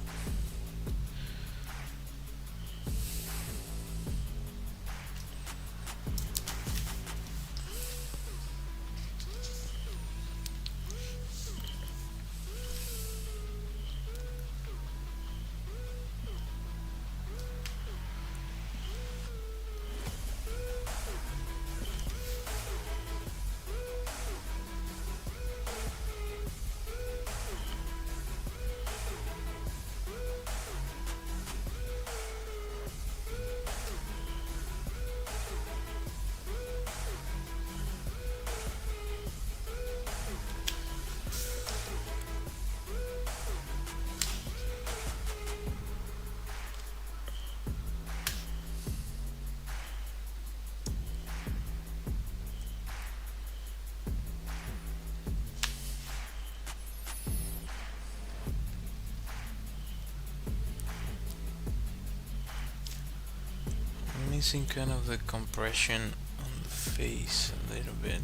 I'm missing kind of the compression on the face a little bit.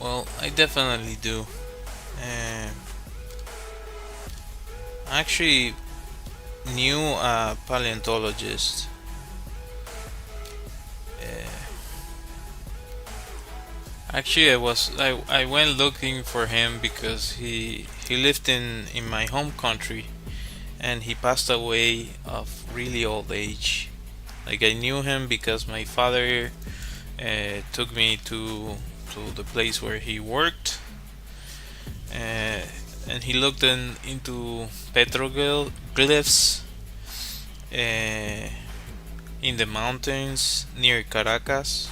Well, I definitely do. Uh, I actually knew a paleontologist. Uh, Actually, I went looking for him because he lived in my home country, and he passed away of really old age. Like I knew him because my father took me to the place where he worked, uh, and he looked into petroglyphs uh, in the mountains near Caracas,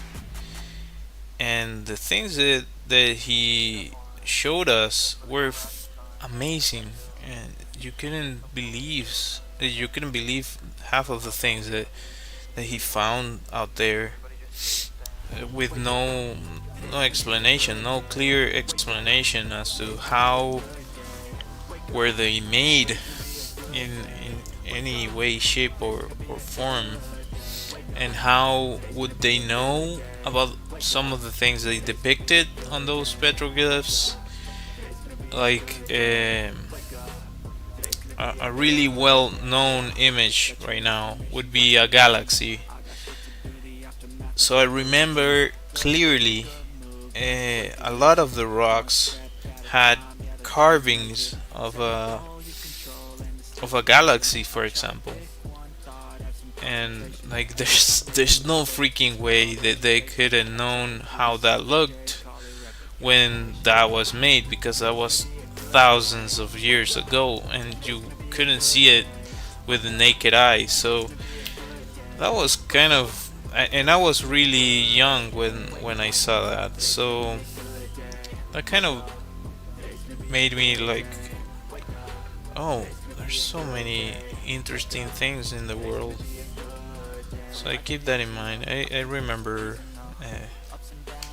and the things that he showed us were amazing, and you couldn't believe half of the things that he found out there with no explanation, no clear explanation as to how were they made in any way, shape, or form, and how would they know about some of the things they depicted on those petroglyphs, like a really well known image right now would be a galaxy. So I remember clearly a lot of the rocks had carvings of a galaxy, for example. And like there's no freaking way that they could have known how that looked when that was made, because that was thousands of years ago and you couldn't see it with the naked eye. So that was kind of, and I was really young when I saw that. So that kind of made me like, oh, there's so many interesting things in the world. So I keep that in mind. I remember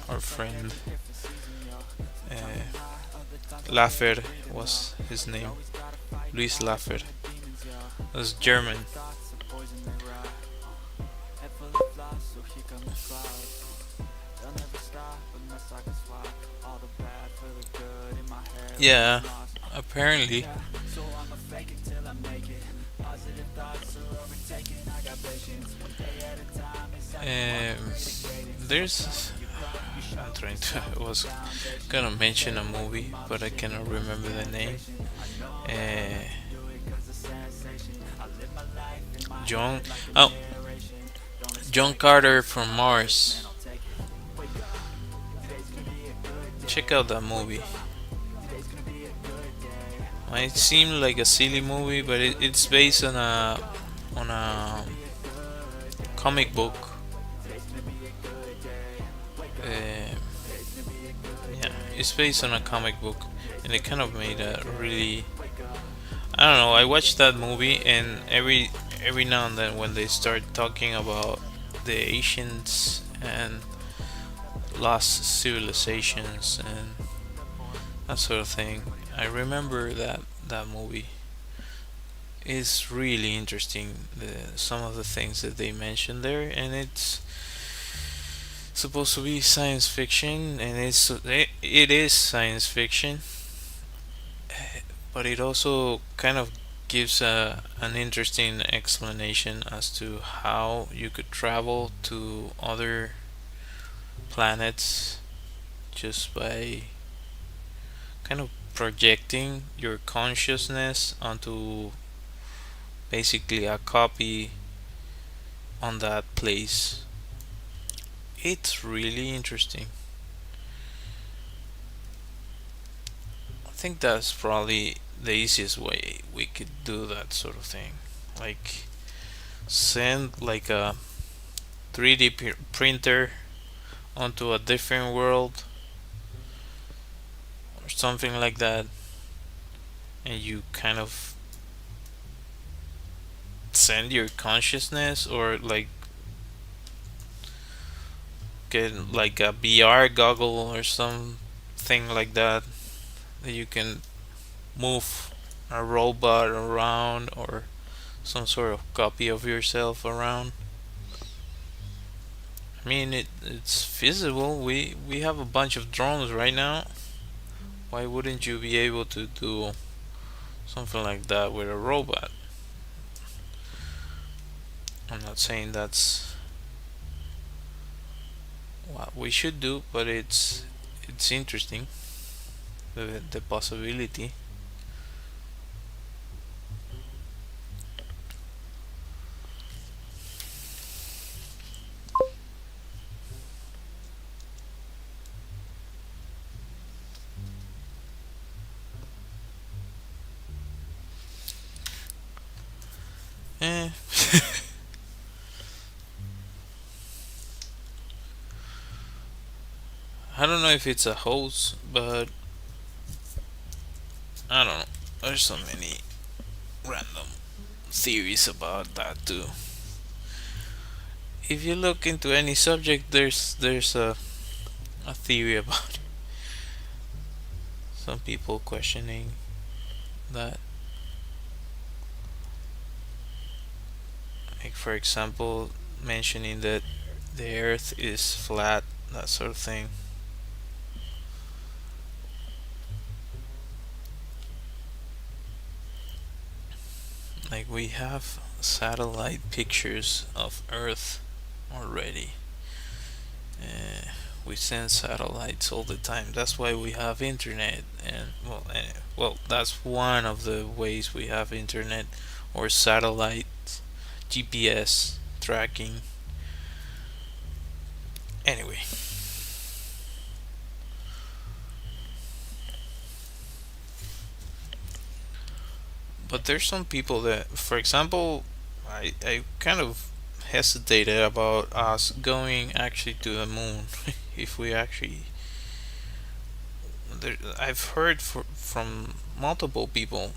our friend Laffer was his name. Luis Laffer. Was German. Yeah, apparently. Um, there's. I'm trying to. I was gonna mention a movie, but I cannot remember the name. Uh, John. Oh, John Carter from Mars. Check out that movie. Might seem like a silly movie, but it's based on a comic book. Uh, yeah, it's based on a comic book, and it kind of made a really. I don't know. I watched that movie, and every now and then when they start talking about the ancients and lost civilizations and that sort of thing, I remember that movie. It's really interesting, some of the things that they mentioned there, and it's supposed to be science fiction, and it is science fiction, but it also kind of gives an interesting explanation as to how you could travel to other planets just by kind of projecting your consciousness onto basically a copy on that place. It's really interesting. I think that's probably the easiest way we could do that sort of thing. Like send like a 3D printer onto a different world or something like that, and you kind of send your consciousness, or like get like a VR goggle or something like that, that you can move a robot around or some sort of copy of yourself around. I mean, it's feasible. We have a bunch of drones right now. Why wouldn't you be able to do something like that with a robot? I'm not saying that's what we should do, but it's interesting, the possibility. Eh. I don't know if it's a hoax, but I don't know. There's so many random theories about that too. If you look into any subject, there's a theory about it. Some people questioning that. Like for example, mentioning that the Earth is flat that sort of thing. Like we have satellite pictures of Earth already. Uh, we send satellites all the time. That's why we have internet, and well, that's one of the ways we have internet or satellite GPS tracking. Anyway, but there's some people that, for example, I kind of hesitated about us going actually to the moon if we actually. I've heard from multiple people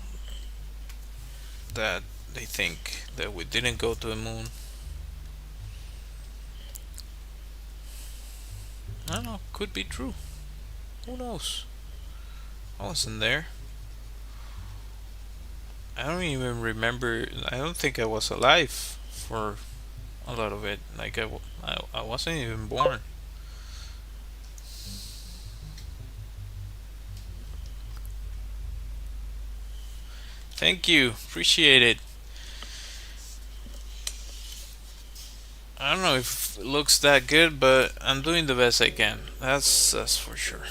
that they think that we didn't go to the moon. I don't know, could be true. Who knows? I wasn't there. I don't even remember. I don't think I was alive for a lot of it. Like I wasn't even born. Thank you, appreciate it. I don't know if it looks that good, but I'm doing the best I can. That's for sure.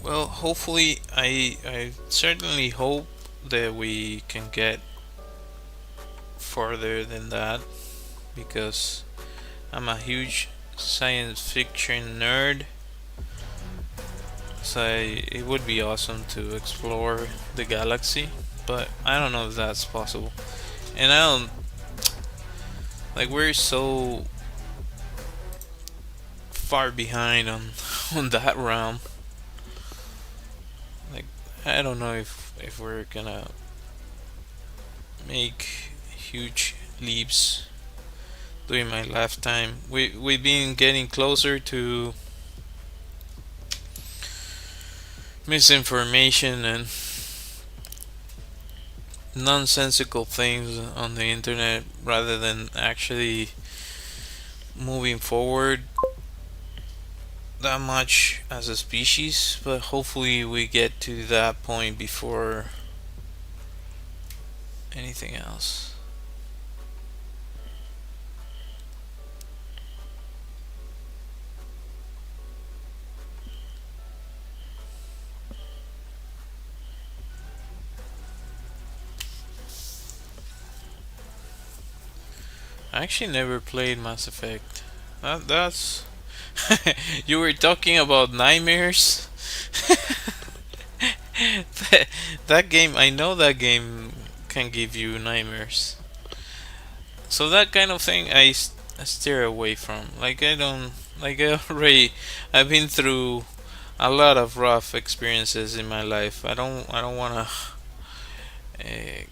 Well, hopefully, I certainly hope that we can get further than that because I'm a huge science fiction nerd. So it would be awesome to explore the galaxy, but I don't know if that's possible. And I don't like we're so far behind on on that realm. Like I don't know if we're gonna make huge leaps during my lifetime. We've been getting closer to misinformation and nonsensical things on the internet rather than actually moving forward that much as a species, but hopefully we get to that point before anything else. I actually never played Mass Effect. That's you were talking about nightmares. that, that game, I know that game can give you nightmares. So that kind of thing, I steer away from. Like I don't, like I already, I've been through a lot of rough experiences in my life. I don't wanna uh,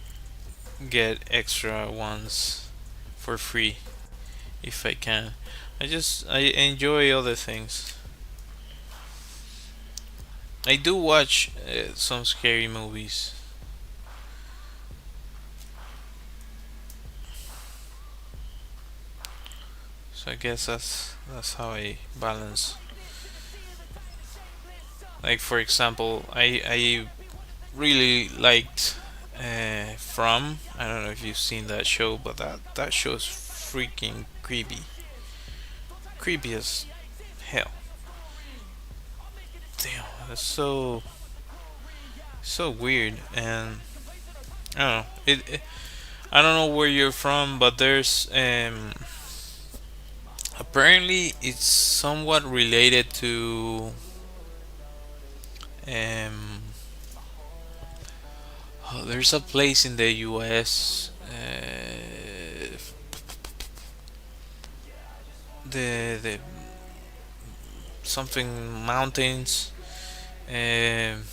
get extra ones for free if I can. I enjoy other things. I do watch some scary movies. So I guess that's how I balance. Like for example, I really liked From. I don't know if you've seen that show, but that show's freaking creepy. Creepy as hell. Damn, that's so weird. And I don't know. I don't know where you're from, but there's apparently it's somewhat related to um oh, there's a place in the US, the something mountains, um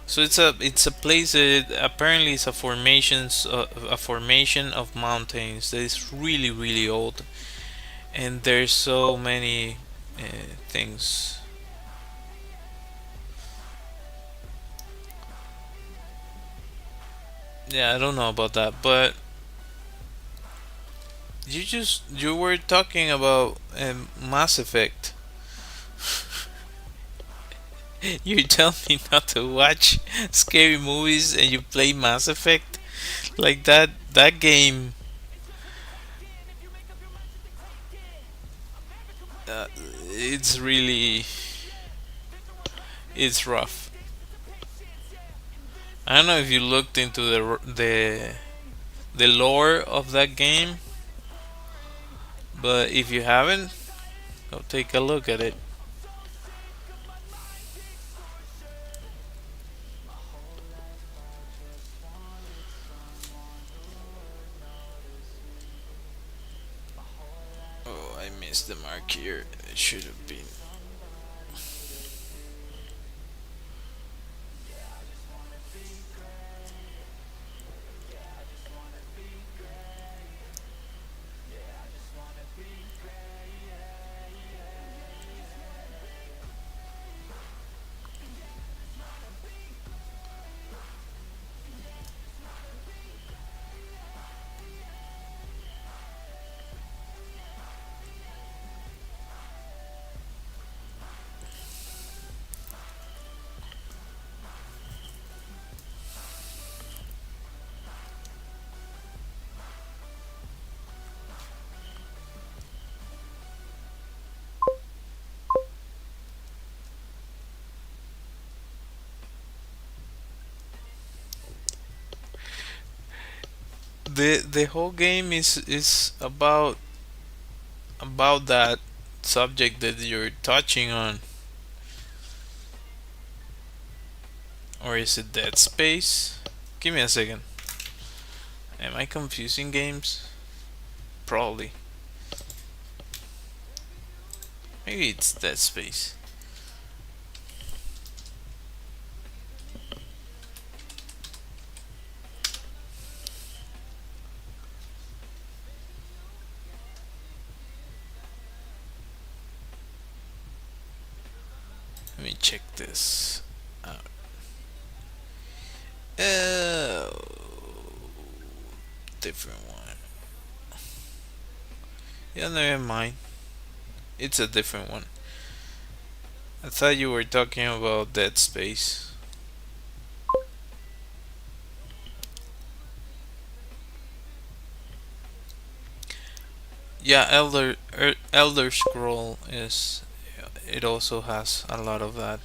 So it's a place that apparently is a formation of mountains that is really really old, and there's so many things. Yeah, I don't know about that, but you were talking about Mass Effect. You tell me not to watch scary movies, and you play Mass Effect like that. That game, uh, it's really it's rough. I don't know if you looked into the lore of that game, but if you haven't, go take a look at it. Oh, I missed the mark here. It should have been. The whole game is about that subject that you're touching on, or is it Dead Space? Give me a second. Am I confusing games? Probably. Maybe it's Dead Space. Let me check this out. Oh, different one. Yeah, never mind. It's a different one. I thought you were talking about Dead Space. Yeah, Elder Scroll is. It also has a lot of that.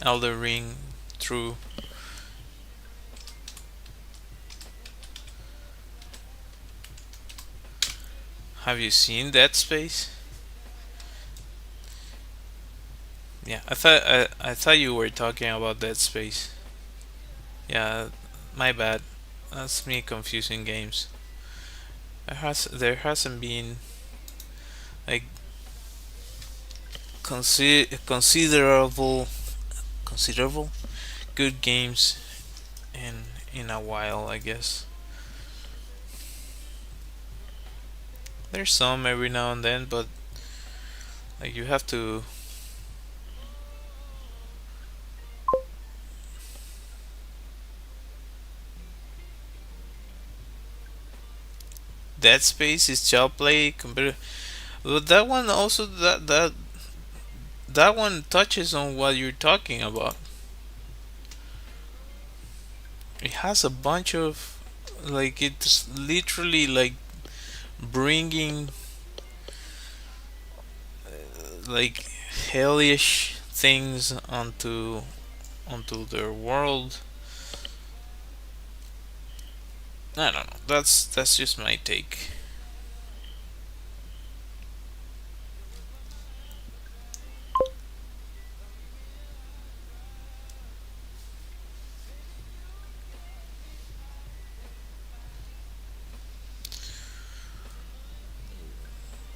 Elder Ring, true. Have you seen Dead Space? Yeah, I thought you were talking about Dead Space. Yeah, my bad. That's me confusing games. There hasn't been like considerable good games in a while, I guess. There's some every now and then, but like you have to. Dead Space is child play computer, but that one also that one touches on what you're talking about. It has a bunch of like it's literally like bringing like hellish things onto their world. I don't know. That's just my take.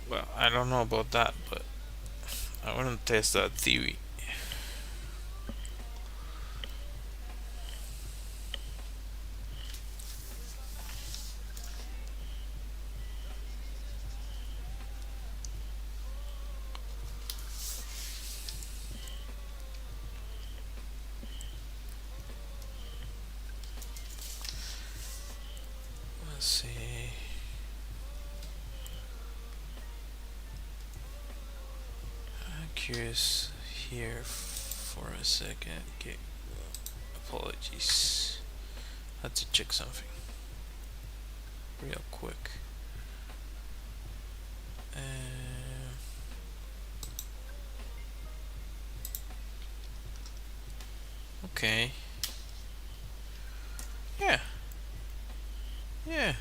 Well, I don't know about that, but I want to test that theory. curious here for a second. Okay, apologies. Had to check something real quick. Okay. Yeah. Yeah.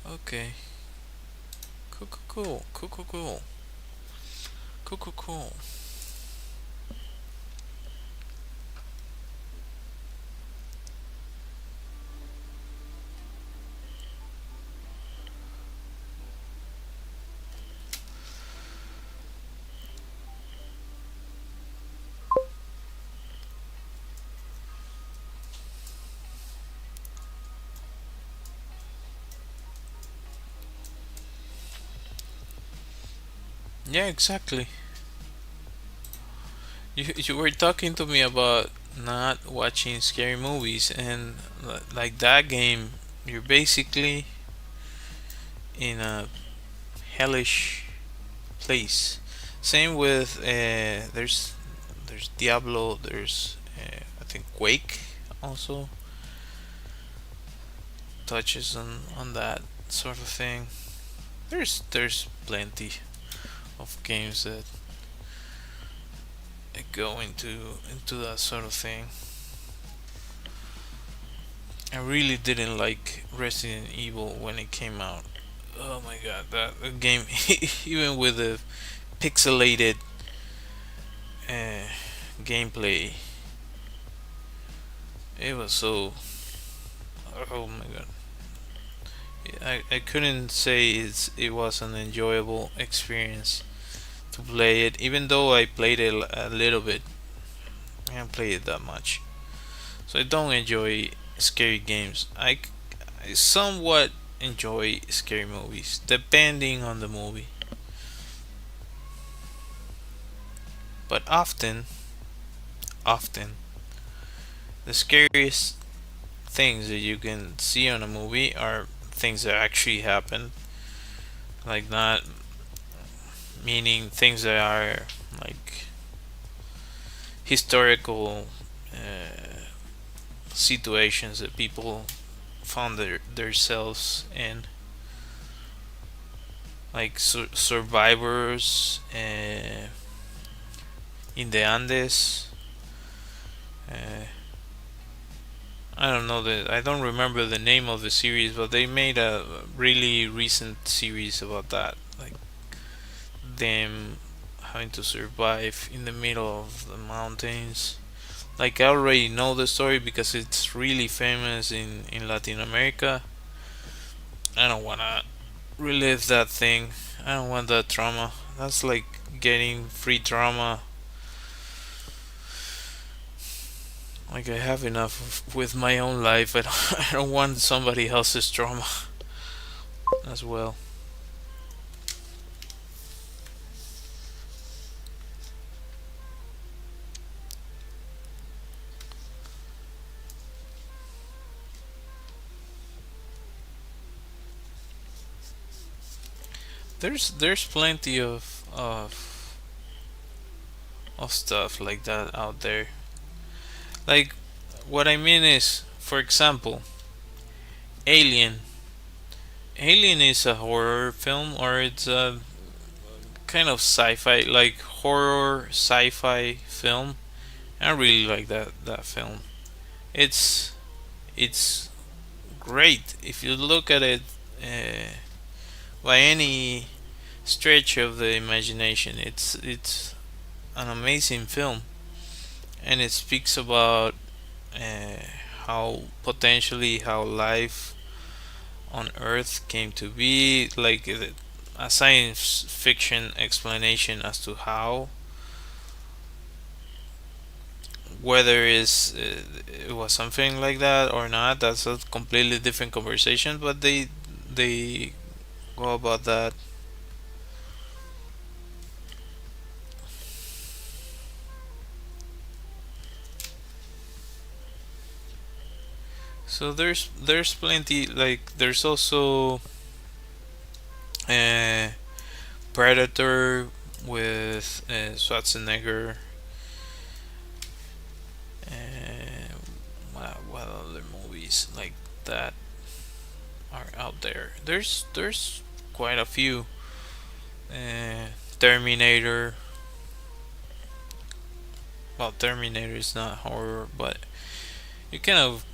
Okay. Cool. Cool. Cool. Cool. Cool. Cool. Cool. Cool. Cool. Yeah. Exactly. You were talking to me about not watching scary movies, and like that game, you're basically in a hellish place. Same with there's Diablo, there's I think Quake also touches on that sort of thing. There's plenty of games that go into that sort of thing. I really didn't like Resident Evil when it came out. Oh my god, that game, even with the pixelated uh, gameplay, it was so. Oh my god, I couldn't say it was an enjoyable experience to play it, even though I played it a little bit. I haven't played it that much, so I don't enjoy scary games. I somewhat enjoy scary movies, depending on the movie, but often the scariest things that you can see on a movie are things that actually happen, like not meaning things that are like historical situations that people found themselves in, like survivors in the Andes. Uh, I don't know I don't remember the name of the series, but they made a really recent series about that, like them having to survive in the middle of the mountains. Like I already know the story because it's really famous in Latin America. I don't wanna relive that thing. I don't want that trauma. That's like getting free trauma. Like I have enough with my own life. I don't want somebody else's trauma as well. There's plenty of stuff like that out there. Like what I mean is, for example, Alien. Alien is a horror film, or it's a kind of sci-fi, like horror sci-fi film. I really like that film. It's it's great if you look at it by any stretch of the imagination. It's an amazing film, and it speaks about uh, how potentially how life on Earth came to be, like a science fiction explanation as to how, whether it was something like that or not. That's a completely different conversation, but they go about that. So there's plenty, like there's also Predator with Schwarzenegger. And what other movies like that are out there? There's quite a few. Terminator. Well, Terminator is not horror, but you kind of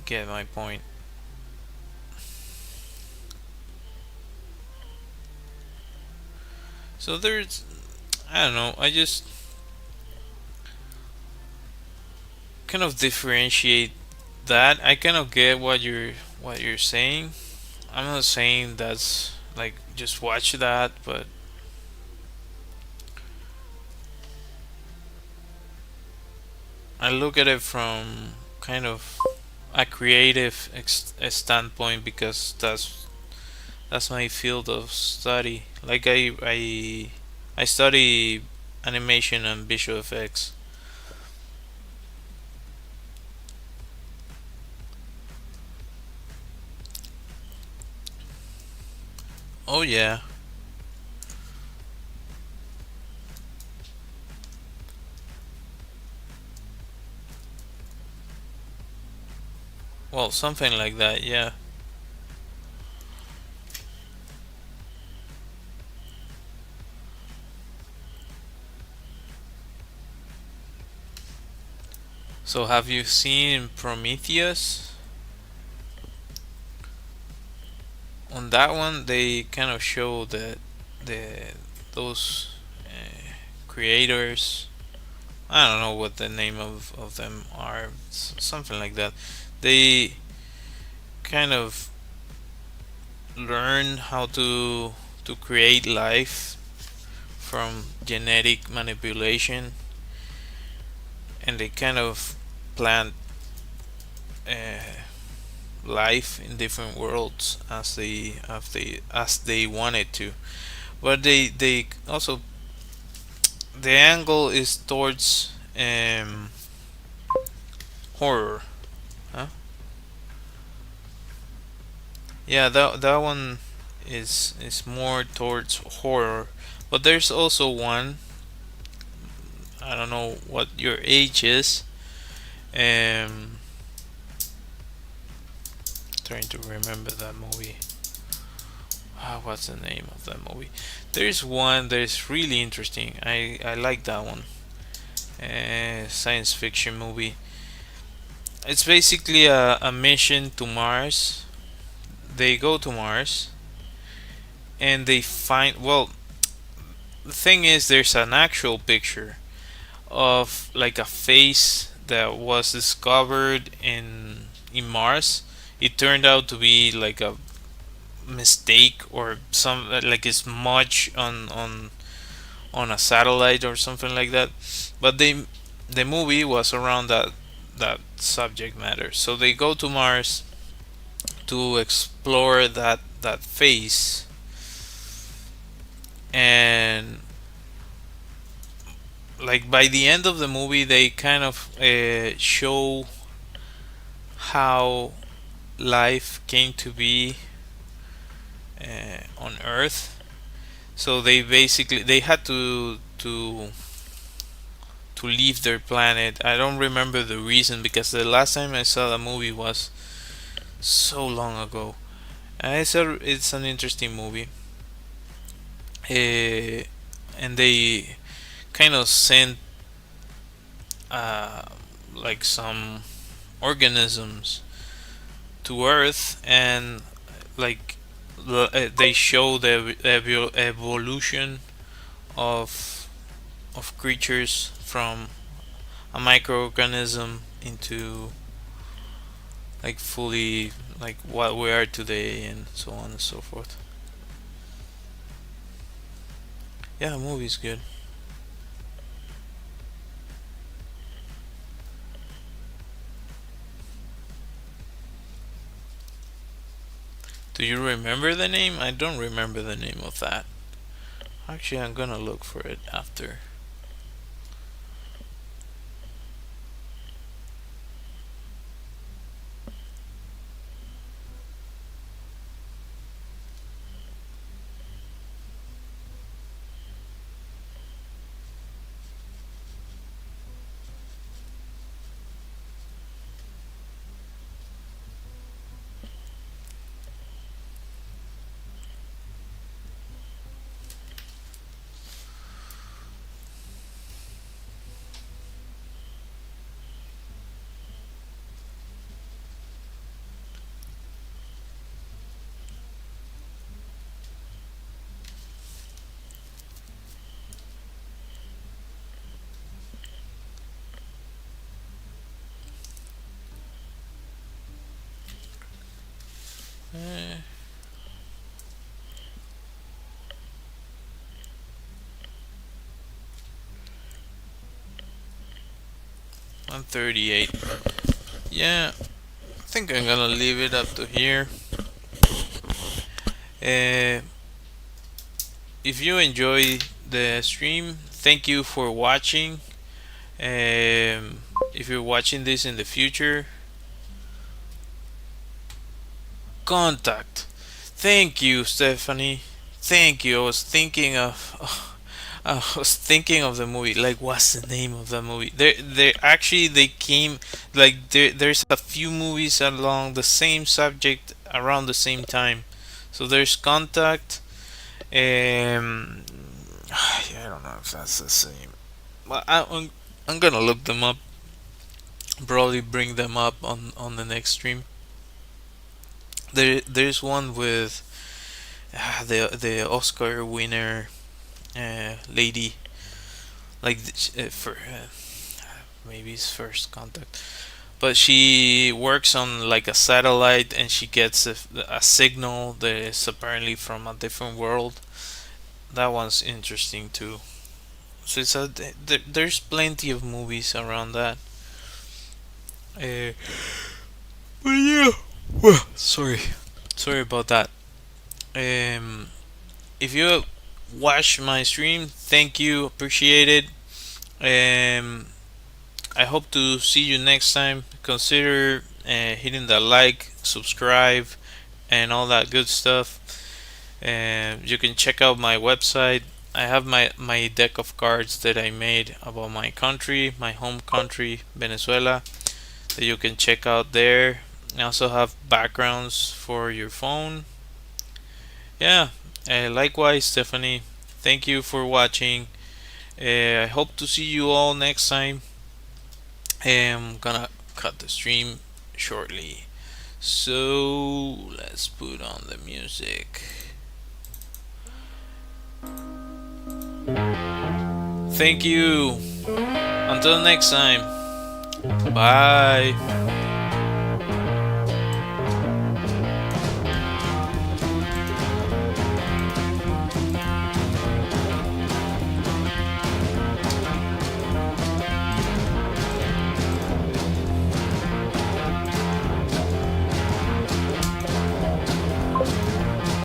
get my point. So there's, I don't know. I just kind of differentiate that. I kind of get what you're saying. I'm not saying that's like just watch that, but I look at it from kind of a creative standpoint because that's my field of study. Like I study animation and visual effects. Oh yeah. Well, something like that. Yeah. So have you seen Prometheus? On that one, they kind of show that the those creators. I don't know what the name of them are. Something like that. They kind of learn how to create life from genetic manipulation, and they kind of plant uh, life in different worlds as they wanted to. But they also, the angle is towards horror, huh? Yeah, that one is more towards horror. But there's also one. I don't know what your age is. Um, Trying to remember that movie. What's the name of that movie? There's one that is really interesting. I like that one. Science fiction movie. It's basically a mission to Mars. They go to Mars and they find. Well, the thing is, there's an actual picture of like a face that was discovered in Mars. It turned out to be like a mistake or some like a smudge on a satellite or something like that. But the movie was around that subject matter. So they go to Mars to explore that phase, and like by the end of the movie they kind of show how life came to be on Earth. So they had to leave their planet. I don't remember the reason because the last time I saw the movie was so long ago. And it's an interesting movie. Uh, and they kind of sent uh, like some organisms to Earth, and like they show the evolution of creatures from a microorganism into like fully like what we are today, and so on and so forth. Yeah, the movie's good. Do you remember the name? I don't remember the name of that. Actually, I'm gonna look for it after. 138. Yeah, I think I'm gonna leave it up to here. Uh, if you enjoy the stream, thank you for watching. If you're watching this in the future, contact. Thank you, Stephanie. Thank you. I was thinking of the movie. Like, what's the name of the movie? There actually they came like there's a few movies along the same subject around the same time. So there's Contact. Um, I don't know if that's the same. Well, I'm gonna look them up. Probably bring them up on the next stream. There's one with the Oscar winner lady, like for maybe his first contact, but she works on like a satellite and she gets a signal that is apparently from a different world. That one's interesting too. So there's plenty of movies around that. Uh, but yeah, well, sorry about that. Um, if you watch my stream, thank you, appreciate it. Um, I hope to see you next time. Consider hitting the like, subscribe, and all that good stuff. You can check out my website. I have my deck of cards that I made about my country, my home country, Venezuela, that you can check out there. I also have backgrounds for your phone. Yeah, likewise, Stephanie. Thank you for watching. I hope to see you all next time. I'm gonna cut the stream shortly. So let's put on the music. Thank you. Until next time. Bye.